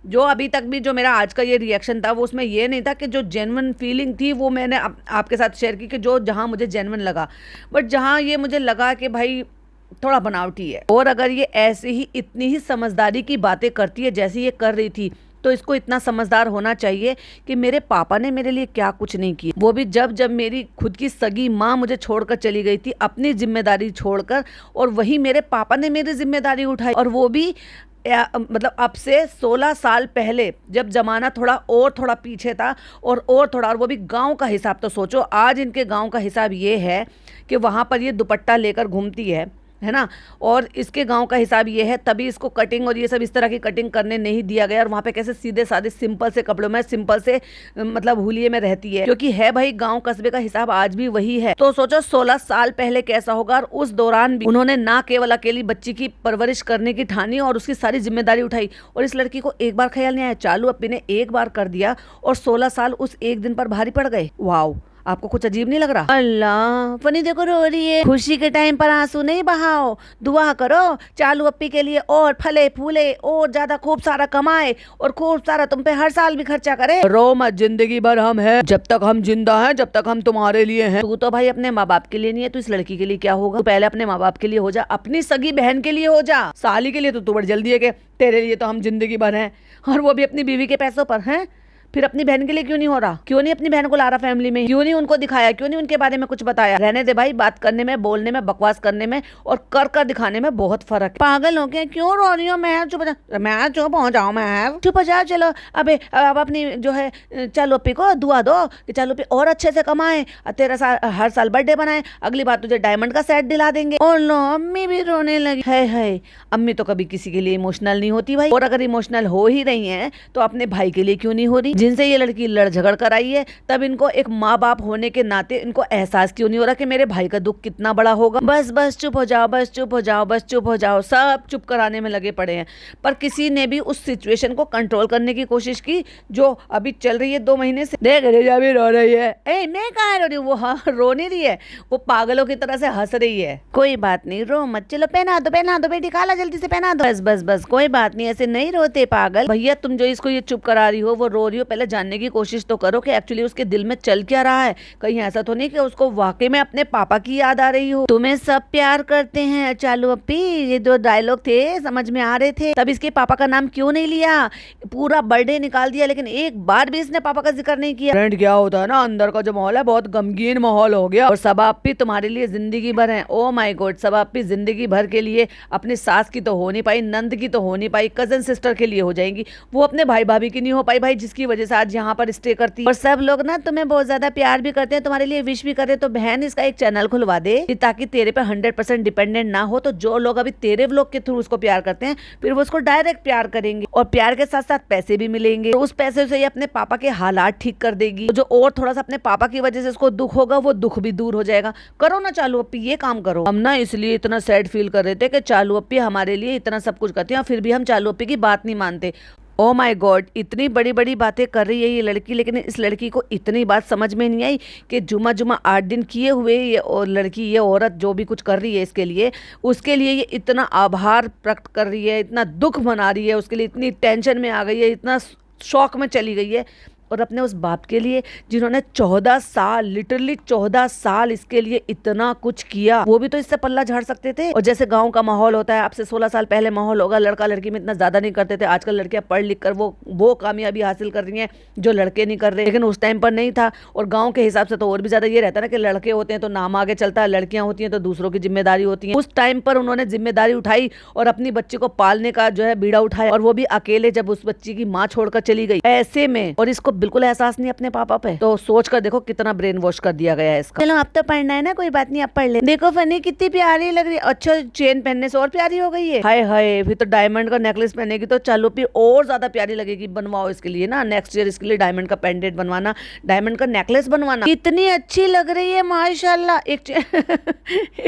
जो अभी तक भी जो मेरा आज का ये रिएक्शन था, वो उसमें ये नहीं था कि जो जेन्युइन फीलिंग थी वो मैंने आपके साथ शेयर की, कि जो जहाँ मुझे जेन्युइन लगा। बट जहाँ ये मुझे लगा कि भाई थोड़ा बनावटी है। और अगर ये ऐसे ही इतनी ही समझदारी की बातें करती है जैसे ये कर रही थी, तो इसको इतना समझदार होना चाहिए कि मेरे पापा ने मेरे लिए क्या कुछ नहीं किया, वो भी जब जब मेरी खुद की सगी माँ मुझे छोड़कर चली गई थी अपनी जिम्मेदारी छोड़कर, और वही मेरे पापा ने मेरी जिम्मेदारी उठाई, और वो भी मतलब अब से 16 साल पहले, जब जमाना थोड़ा पीछे था और वो भी गांव का हिसाब। तो सोचो आज इनके गांव का हिसाब ये है कि वहाँ पर ये दुपट्टा लेकर घूमती है ना, और इसके गांव का हिसाब ये है, तभी इसको कटिंग और ये सब इस तरह की कटिंग करने नहीं दिया गया, और वहाँ पे कैसे सीधे साधे सिंपल से कपड़ों में, सिंपल से मतलब हुलिये में रहती है, क्योंकि है भाई गांव कस्बे का हिसाब आज भी वही है। तो सोचो 16 साल पहले कैसा होगा, और उस दौरान भी उन्होंने ना केवल अकेली बच्ची की परवरिश करने की ठानी और उसकी सारी जिम्मेदारी उठाई, और इस लड़की को एक बार ख्याल नहीं आया, चालू अप्पी ने एक बार कर दिया और 16 साल उस एक दिन पर भारी पड़ गए। वाओ, आपको कुछ अजीब नहीं लग रहा? अल्लाह, फनी देखो रो रही है। खुशी के टाइम पर आंसू नहीं बहाओ, दुआ करो चालू अप्पी के लिए और फले फूले और ज्यादा खूब सारा कमाए और खूब सारा तुम पे हर साल भी खर्चा करे। रो मत, जिंदगी भर हम हैं, जब तक हम जिंदा हैं, जब तक हम तुम्हारे लिए हैं। तू तो भाई अपने माँ बाप के लिए नहीं है, तो इस लड़की के लिए क्या होगा? तू पहले अपने माँ बाप के लिए हो जा, अपनी सगी बहन के लिए हो जा, साली के लिए तो तू बड़ी जल्दी है कि तेरे लिए तो हम जिंदगी भर हैं, और वो भी अपनी बीवी के पैसों पर हैं। फिर अपनी बहन के लिए क्यों नहीं हो रहा? क्यों नहीं अपनी बहन को ला रहा फैमिली में? क्यों नहीं उनको दिखाया? क्यों नहीं उनके बारे में कुछ बताया? रहने दे भाई, बात करने में, बोलने में, बकवास करने में और कर कर दिखाने में बहुत फर्क है। पागल हो गए, क्यों रो रही हो? मैं चुप हो जाओ, मैं चुप हो जाओ। चलो अबे अब अपनी जो है चालू अप्पी को दुआ दो कि चालू अप्पी और अच्छे से कमाए, तेरा हर साल बर्थडे बनाए, अगली बार तुझे डायमंड का सेट दिला देंगे। और लो, अम्मी भी रोने लगी। है अम्मी तो कभी किसी के लिए इमोशनल नहीं होती भाई, और अगर इमोशनल हो ही रही है तो अपने भाई के लिए क्यों नहीं हो रही? जिनसे ये लड़की लड़ झगड़ कर आई है, तब इनको एक माँ बाप होने के नाते इनको एहसास क्यों नहीं हो रहा कि मेरे भाई का दुख कितना बड़ा होगा? बस चुप हो जाओ, बस चुप हो जाओ, बस चुप हो जाओ। सब चुप कराने में लगे पड़े हैं, पर किसी ने भी उस सिचुएशन को कंट्रोल करने की कोशिश की जो अभी चल रही है 2 महीने से। देख रेजा भी रो रही है। मैं कहाँ रो रही हूँ? वो हाँ रो नहीं रही है, वो पागलों की तरह से हंस रही है। कोई बात नहीं, रो मत, चलो पहना दो बेटी, काला जल्दी से पहना दो। बस कोई बात नहीं, ऐसे नहीं रोते पागल। भैया तुम जो इसको ये चुप करा रही हो, वो रो रही हो, पहले जानने की कोशिश तो करो कि एक्चुअली उसके दिल में चल क्या रहा है। कहीं ऐसा तो नहीं कि उसको वाकई में अपने पापा की याद आ रही हो। तुम्हें सब प्यार करते हैं चालू अप्पी, ये जो डायलॉग थे समझ में आ रहे थे, तब इसके पापा का नाम क्यों नहीं लिया? पूरा बर्थडे निकाल दिया, लेकिन एक बार भी इसने पापा का जिक्र नहीं किया। फ्रेंड क्या होता है ना, अंदर का जो माहौल है बहुत गमगीन माहौल हो गया, और सब अप्पी तुम्हारे लिए जिंदगी भर है। ओ माय गॉड, सब अप्पी जिंदगी भर के लिए अपनी सास की तो हो नहीं पाई, नंद की तो हो नहीं पाई, कजन सिस्टर के लिए हो जाएंगी, वो अपने भाई भाभी की नहीं हो पाई भाई, जिसकी वजह से आज यहाँ पर स्टे करती। और सब लोग ना तुम्हें बहुत ज्यादा प्यार भी करते हैं, तुम्हारे लिए विश भी करते हैं। तो बहन इसका एक चैनल खुलवा दे ताकि तेरे पे 100% डिपेंडेंट ना हो, तो जो लोग अभी तेरे व्लॉग के थ्रू उसको प्यार करते हैं फिर वो उसको डायरेक्ट प्यार करेंगे, और प्यार के साथ साथ पैसे भी मिलेंगे, तो उस पैसे से ये अपने पापा के हालात ठीक कर देगी। तो जो और थोड़ा सा अपने पापा की वजह से उसको दुख होगा, वो दुख भी दूर हो जाएगा। करो ना चालू अप्पी, ये काम करो। हम ना इसलिए इतना सैड फील कर रहे थे कि चालू अप्पी हमारे लिए इतना सब कुछ करती है, फिर भी हम चालू अप्पी की बात नहीं मानते। ओ माय गॉड, इतनी बड़ी बड़ी बातें कर रही है ये लड़की, लेकिन इस लड़की को इतनी बात समझ में नहीं आई कि जुमा 8 दिन किए हुए ये और लड़की, ये औरत जो भी कुछ कर रही है इसके लिए, उसके लिए ये इतना आभार प्रकट कर रही है, इतना दुख मना रही है, उसके लिए इतनी टेंशन में आ गई है, इतना शौक में चली गई है। और अपने उस बाप के लिए जिन्होंने 14 साल, लिटरली 14 साल इसके लिए इतना कुछ किया, वो भी तो इससे पल्ला झाड़ सकते थे। और जैसे गांव का माहौल होता है, आपसे 16 साल पहले माहौल होगा, लड़का लड़की में इतना ज्यादा नहीं करते थे। आजकल लड़कियां पढ़ लिख कर वो कामयाबी हासिल कर रही हैं जो लड़के नहीं कर रहे, लेकिन उस टाइम पर नहीं था। और गाँव के हिसाब से तो और भी ज्यादा ये रहता है ना कि लड़के होते हैं तो नाम आगे चलता है, लड़कियां होती हैं तो दूसरों की जिम्मेदारी होती है। उस टाइम पर उन्होंने जिम्मेदारी उठाई और अपनी बच्ची को पालने का जो है बीड़ा उठाया, और वो भी अकेले, जब उस बच्ची की माँ छोड़कर चली गई ऐसे में, और इसको बिल्कुल एहसास नहीं अपने पापा पे। तो सोच कर देखो कितना ब्रेन वॉश कर दिया गया है इसका। चलो अब तो पढ़ना है ना, कोई बात नहीं, अब पढ़ ले। देखो फनी कितनी प्यारी लग रही है। अच्छा, चेन पहनने से और प्यारी हो गई है। हाय हाय, फिर तो डायमंड का नेकलेस पहनेगी तो चालू भी और ज्यादा प्यारी लगेगी। बनवाओ इसके लिए ना, नेक्स्ट ईयर इसके लिए डायमंड का पेंडेंट बनवाना, डायमंड का नेकलेस बनवाना। कितनी अच्छी लग रही है माशाल्लाह। एक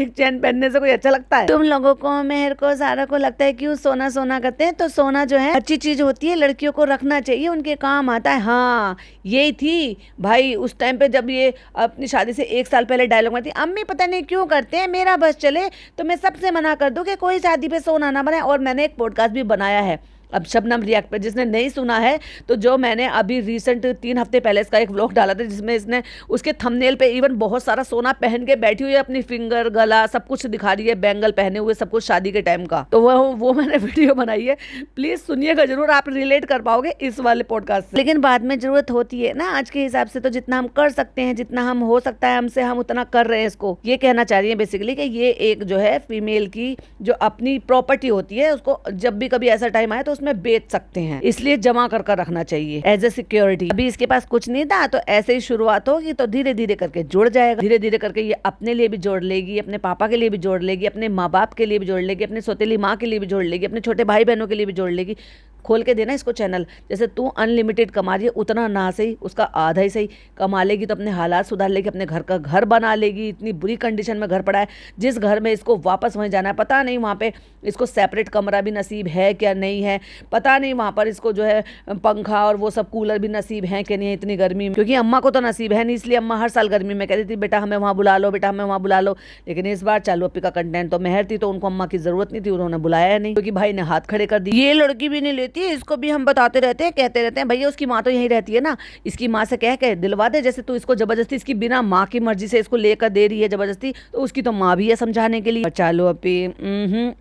चेन पहनने से कोई अच्छा लगता है? तुम लोगों को, मेहर को, सारा को लगता है क्यों सोना सोना करते हैं, तो सोना जो है अच्छी चीज होती है, लड़कियों को रखना चाहिए, उनके काम आता है। हाँ, यही थी भाई उस टाइम पे जब ये अपनी शादी से 1 साल पहले डायलॉग मारती, अम्मी पता नहीं क्यों करते हैं, मेरा बस चले तो मैं सबसे मना कर दूं कि कोई शादी पे सोना ना बनाए। और मैंने एक पॉडकास्ट भी बनाया है, अब शबनम रिएक्ट पे जिसने नहीं सुना है, तो जो मैंने अभी रिसेंट 3 हफ्ते पहले इसका एक व्लॉग डाला था जिसमें इसने उसके थंबनेल पे इवन बहुत सारा सोना पहन के बैठी हुई है, अपनी फिंगर गला सब कुछ दिखा रही है, बैंगल पहने हुए सब कुछ शादी के टाइम का, तो वो मैंने वीडियो बनाई है, प्लीज सुनिएगा जरूर, आप रिलेट कर पाओगे इस वाले पॉडकास्ट से। लेकिन बाद में जरूरत होती है ना आज के हिसाब से, तो जितना हम कर सकते हैं, जितना हम हो सकता है हमसे, हम उतना कर रहे हैं। इसको ये कहना चाह रही है बेसिकली कि ये एक जो है फीमेल की जो अपनी प्रॉपर्टी होती है उसको जब भी कभी ऐसा टाइम आए तो उसमें बेच सकते हैं, इसलिए जमा कर रखना चाहिए एज ए सिक्योरिटी। अभी इसके पास कुछ नहीं था, तो ऐसे ही शुरुआत होगी तो धीरे धीरे करके जुड़ जाएगा, धीरे धीरे करके ये अपने लिए भी जोड़ लेगी, अपने पापा के लिए भी जोड़ लेगी, अपने माँ बाप के लिए भी जोड़ लेगी, अपने सौतेली माँ के लिए भी जोड़ लेगी, अपने छोटे भाई बहनों के लिए भी जोड़ लेगी। खोल के देना इसको चैनल, जैसे तू अनलिमिटेड कमा रही है उतना ना सही, उसका आधा ही सही कमा लेगी तो अपने हालात सुधार लेगी, अपने घर का घर बना लेगी। इतनी बुरी कंडीशन में घर पड़ा है, जिस घर में इसको वापस वहीं जाना है, पता नहीं वहाँ पे इसको सेपरेट कमरा भी नसीब है क्या नहीं है, पता नहीं वहाँ पर इसको जो है पंखा और वो सब कूलर भी नसीब है कि नहीं है इतनी गर्मी में, क्योंकि अम्मा को तो नसीब है नहीं, इसलिए अम्मा हर साल गर्मी में कहती थी बेटा हमें वहाँ बुला लो, बेटा हमें वहाँ बुला लो। लेकिन इस बार चालू अप्पी का कंटेंट तो मेहर थी, तो उनको अम्मा की जरूरत नहीं थी, उन्होंने बुलाया नहीं, क्योंकि भाई ने हाथ खड़े कर दिए। ये लड़की भी नहीं लेती है, इसको भी हम बताते रहते हैं, कहते रहते हैं भैया उसकी माँ तो यहीं रहती है ना, इसकी माँ से कह के दिलवा दे, जैसे तू इसको जबरदस्ती इसकी बिना माँ की मर्जी से इसको लेकर दे रही है जबरदस्ती, तो उसकी तो माँ भी है समझाने के लिए। चालू अप्पी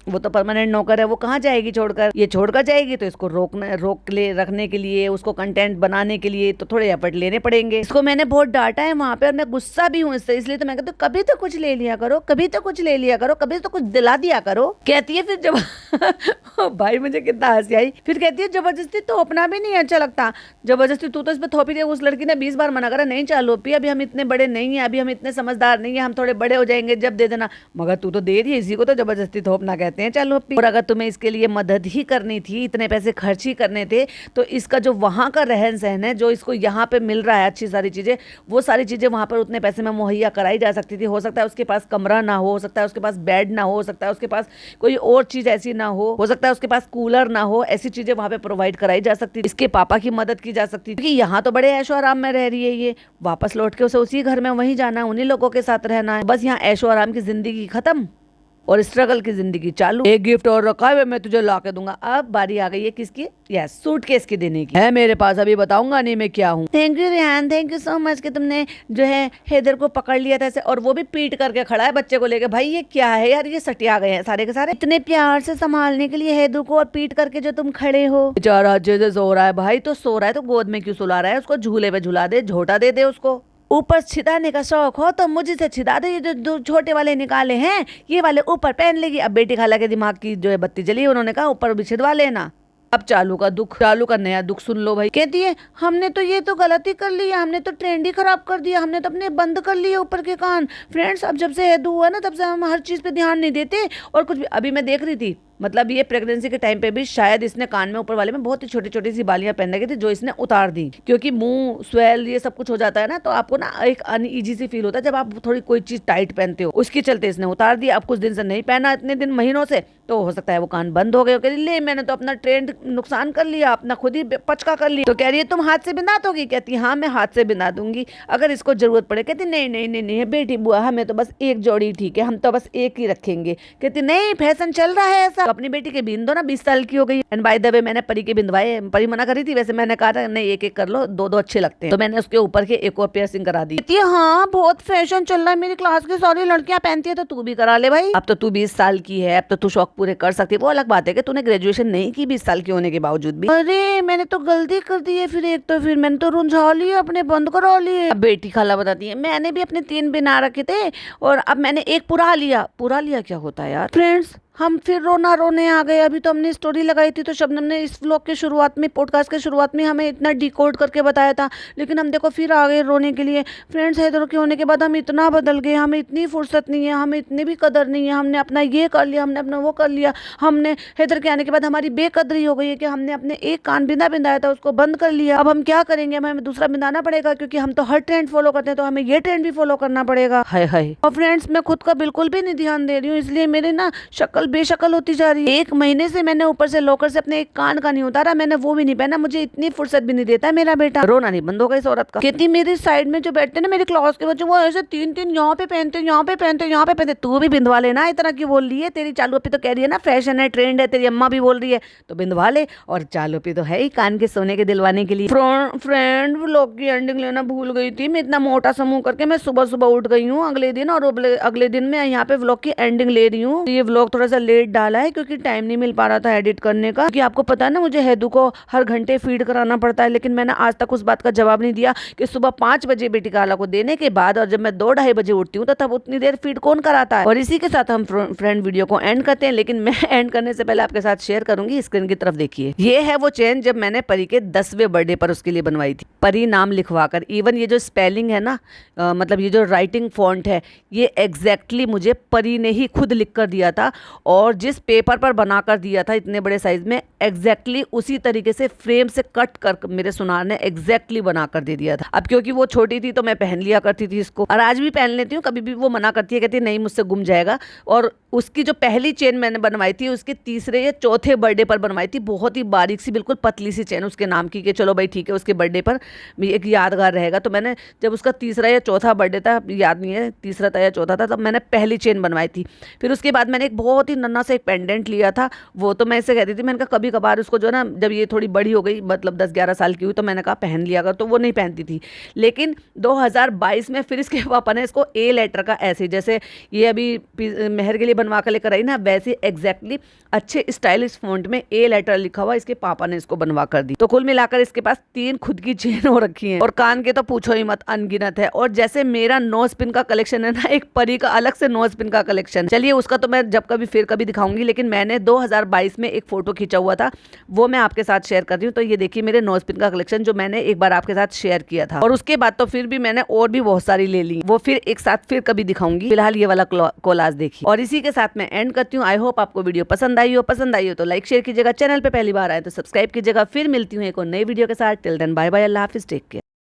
वो तो परमानेंट नौकर है, वो कहाँ जाएगी छोड़कर, ये छोड़कर जाएगी तो इसको रोक ले रखने के लिए, उसको कंटेंट बनाने के लिए तो थोड़े एफर्ट लेने पड़ेंगे। इसको मैंने बहुत डांटा है वहां पे और मैं गुस्सा भी हूँ इससे, इसलिए तो मैं कहती हूँ कभी तो कुछ ले लिया करो, कभी तो कुछ ले लिया करो, कभी तो कुछ दिला दिया करो। कहती है फिर जब भाई मुझे कितना हंसी आई, फिर कहती है जबरदस्ती थोपना भी नहीं अच्छा लगता, जबरदस्ती तू तो इस पे थोपी रही है। उस लड़की ने 20 बार मना करा, नहीं चालू अप्पी अभी हम इतने बड़े नहीं है, अभी हम इतने समझदार नहीं है, हम थोड़े बड़े हो जाएंगे जब दे देना, मगर तू तो दे रही है, इसी को तो जबरदस्ती थोपना कहते हैं चालू अप्पी। और अगर तुम्हें इसके लिए मदद ही करनी थी, इतने पैसे खर्च ही करने थे, तो इसका जो वहाँ का रहन सहन है, जो इसको यहाँ पे मिल रहा है अच्छी सारी चीजें, वो सारी चीजें वहाँ पर उतने पैसे में मुहैया कराई जा सकती थी। हो सकता है उसके पास कमरा ना हो सकता है उसके पास बेड ना हो सकता है उसके पास कोई और चीज ऐसी ना हो सकता है उसके पास कूलर ना हो, ऐसी चीजें वहाँ पे प्रोवाइड कराई जा सकती थी, इसके पापा की मदद की जा सकती थी। क्योंकि यहाँ तो बड़े ऐशो आराम में रह रही है, ये वापस लौट के उसे उसी घर में वहीं जाना, उन्हीं लोगों के साथ रहना है, बस यहाँ ऐशो आराम की जिंदगी खत्म और स्ट्रगल की जिंदगी चालू। एक गिफ्ट और रखा है मैं तुझे ला के दूंगा। अब बारी आ गई है किसकी, यस सूटकेस की देने की है मेरे पास, अभी बताऊंगा नहीं मैं क्या हूँ। Thank you Rehan, thank you so much कि तुमने जो है हैदर को पकड़ लिया था ऐसे, और वो भी पीट करके खड़ा है बच्चे को लेके। भाई ये क्या है यार, ये सटिया गए हैं सारे के सारे, इतने प्यार से संभालने के लिए हैदर को और पीट करके जो तुम खड़े हो। बेचारा अच्छे से सो रहा है भाई, तो सो रहा है तो गोद में क्यों सुला रहा है उसको, झूले पे झुला दे, झोटा दे दे उसको। ऊपर छिदाने का शौक हो तो मुझे से छिदा दे, ये जो दो छोटे वाले निकाले हैं ये वाले ऊपर पहन लेगी। अब बेटी खाला के दिमाग की जो है बत्ती जली, उन्होंने कहा ऊपर भी छिदवा लेना। अब चालू का दुख, चालू का नया दुख सुन लो भाई। कहती है हमने तो ये तो गलती कर लिया, हमने तो ट्रेंड ही खराब कर दिया, हमने तो अपने बंद कर लिए ऊपर के कान। फ्रेंड्स अब जब से हैदू हुआ ना तब से हम हर चीज पे ध्यान नहीं देते, और कुछ भी अभी मैं देख रही थी, मतलब ये प्रेगनेंसी के टाइम पे भी शायद इसने कान में ऊपर वाले में बहुत ही छोटी छोटी सी बालियां पहन रखी थी, जो इसने उतार दी, क्योंकि मुंह स्वेल ये सब कुछ हो जाता है ना, तो आपको ना एक अनईजी सी फील होता है जब आप थोड़ी कोई चीज टाइट पहनते हो, उसके चलते इसने उतार दिया। अब कुछ दिन से नहीं पहना, इतने दिन महीनों से, तो हो सकता है वो कान बंद हो गए। ले मैंने तो अपना ट्रेंड नुकसान कर लिया, अपना खुद ही पचका कर लिया। तो कह रही है तुम हाथ से बिना दोगी, कहती हाँ मैं हाथ से बिना दूंगी अगर इसको जरूरत पड़े। कहती नहीं नहीं नहीं नहीं बेटी बुआ हमें तो बस एक जोड़ी ठीक है, हम तो बस एक ही रखेंगे। कहती नहीं फैशन चल रहा है ऐसा, अपनी बेटी के बिंदो ना 20 साल की हो गई। एंड बाय द वे मैंने परी के बिंदवाए, परी मना करी थी वैसे, मैंने कहा नहीं एक एक कर लो, दो दो अच्छे लगते हैं, तो मैंने उसके ऊपर के एक और पियर्सिंग करा दी। कहती है हाँ बहुत फैशन चल रहा है, मेरी क्लास की सारी लड़कियां पहनती है तो तू भी करा ले भाई। अब तो तू 20 साल की है, अब तो तू शौक पूरे कर सकती है। वो अलग बात है कि तूने ग्रेजुएशन नहीं की 20 साल की होने के बावजूद भी। अरे मैंने तो गलती कर दी है, फिर मैंने तो रुंझा लिया अपने, बंद करा लिए। अब बेटी खाला बताती है मैंने भी अपने 3 बिना रखे थे और अब मैंने एक पुरा लिया। पुरा लिया क्या होता है यार फ्रेंड्स, हम फिर रोने आ गए। अभी तो हमने स्टोरी लगाई थी तो शबनम ने इस व्लॉग के शुरुआत में, पॉडकास्ट के शुरुआत में हमें इतना डिकोड करके बताया था, लेकिन हम देखो फिर आ गए रोने के लिए। फ्रेंड्स हैदर के होने के बाद हम इतना बदल गए, हमें इतनी फुर्सत नहीं है, हमें इतनी भी कदर नहीं है, हमने अपना ये कर लिया, हमने अपना वो कर लिया। हमने हैदर के आने के बाद हमारी बेकदरी हो गई है कि हमने अपने एक कान बिंदाया था उसको बंद कर लिया। अब हम क्या करेंगे, हमें दूसरा बिंदाना पड़ेगा, क्योंकि हम तो हर ट्रेंड फॉलो करते हैं तो हमें ये ट्रेंड भी फॉलो करना पड़ेगा। हाय हाय। और फ्रेंड्स मैं खुद का बिल्कुल भी नहीं ध्यान दे रही हूँ, इसलिए मेरे ना शक्ल बेशक्ल होती जा रही है। 1 महीने से मैंने ऊपर से लॉकर से अपने एक कान का नहीं उतारा, मैंने वो भी नहीं पहना, मुझे इतनी फुर्सत भी नहीं देता है मेरा बेटा। रोना नहीं बंद होगा इस औरत का। कहती मेरी साइड में जो बैठते ना मेरे क्लास के बच्चे, वो ऐसे 3-3 यहाँ पे पहनते, यहाँ पे पहनते, यहाँ पे पहनते। तू भी बिंदवा लेना, इतना क्यों बोल रही है? तेरी चालू पे तो कह रही है ना फैशन है, ट्रेंड है, तेरी अम्मा भी बोल रही है तो बिंदवा ले। और चालू पे तो है ही कान के सोने के दिलवाने के लिए। फ्रेंड व्लॉग की एंडिंग लेना भूल गई थी, मैं इतना मोटा समूह करके मैं सुबह सुबह उठ गई हूँ अगले दिन, और अगले दिन मैं यहाँ पे व्लॉग की एंडिंग ले रही हूँ। ये व्लॉग थोड़ा सा लेट डाला है क्योंकि टाइम नहीं मिल पा रहा था एडिट करने का, क्योंकि आपको पता है ना मुझे हैदू को हर घंटे फीड कराना पड़ता है। लेकिन मैंने आज तक उस बात का जवाब नहीं दिया कि सुबह 5 बजे बेटी काला को देने के बाद और जब मैं 2-2:30 बजे उठती हूँ तो तब उतनी देर फीड कौन कराता है। और इसी के साथ हम फ्रेंड वीडियो को एंड करते हैं, लेकिन मैं एंड करने से पहले आपके साथ शेयर करूंगी। स्क्रीन की तरफ देखिए, ये है वो चेन जब मैंने परी के 10वें बर्थडे पर उसके लिए बनवाई थी, परी नाम लिखवाकर। इवन ये जो स्पेलिंग है ना, मतलब ये जो राइटिंग फॉन्ट है, ये एग्जैक्टली मुझे परी ने ही खुद लिख कर दिया था, और जिस पेपर पर बना कर दिया था इतने बड़े साइज में, एग्जैक्टली उसी तरीके से फ्रेम से कट कर मेरे सुनार ने एग्जैक्टली बना कर दे दिया था। अब क्योंकि वो छोटी थी तो मैं पहन लिया करती थी इसको, और आज भी पहन लेती हूँ। कभी भी वो मना करती है, कहती है नहीं मुझसे गुम जाएगा। और उसकी जो पहली चेन मैंने बनवाई थी उसके 3रे या 4थे बर्थडे पर बनवाई थी, बहुत ही बारीक सी बिल्कुल पतली सी चेन उसके नाम की, कि चलो भाई ठीक है उसके बर्थडे पर एक यादगार रहेगा। तो मैंने जब उसका 3रा या 4था बर्थडे था, याद नहीं है 3रा था या 4था था, तब मैंने पहली चेन बनवाई थी। फिर उसके बाद मैंने एक बहुत ही नन्हा सा एक पेंडेंट लिया था, वो तो मैं इसे कहती थी, मैंने कहा कभी कभार उसको जो ना, जब ये थोड़ी बड़ी हो गई मतलब 10-11 साल की हुई तो मैंने कहा पहन लिया कर, तो वो नहीं पहनती थी। लेकिन 2022 में फिर इसके पापा ने इसको ए लेटर का ऐसे, जैसे ये अभी मेहर के लिए बनवा कर लेकर आई ना, वैसे एग्जैक्टली अच्छे स्टाइलिश फॉन्ट में ए लेटर लिखा हुआ इसके पापा ने इसको बनवा कर दी। तो कुल मिलाकर इसके पास 3 खुद की चेन हो रखी हैं, और कान के तो पूछो ही मत, अनगिनत है। और जैसे मेरा नोज पिन का कलेक्शन है ना, एक परी का अलग से नोज पिन का कलेक्शन, चलिए उसका तो मैं जब कभी फिर कभी दिखाऊंगी। लेकिन मैंने 2022 में एक फोटो खींचा हुआ था, वो मैं आपके साथ शेयर कर रही हूँ। तो ये देखिए मेरे नोज पिन का कलेक्शन जो मैंने एक बार आपके साथ शेयर किया था, और उसके बाद तो फिर भी मैंने और भी बहुत सारी ले ली, वो फिर एक साथ फिर कभी दिखाऊंगी। फिलहाल ये वाला कोलाज देखिए, और इसी के साथ मैं एंड करती हूँ। आई होप आपको वीडियो पसंद आई हो तो लाइक शेयर कीजिएगा, चैनल पे पहली बार आए तो सब्सक्राइब कीजिएगा। फिर मिलती हूँ एक और नई वीडियो के साथ। टिल देन बाय बाय, अल्लाह हाफिज, टेक केयर।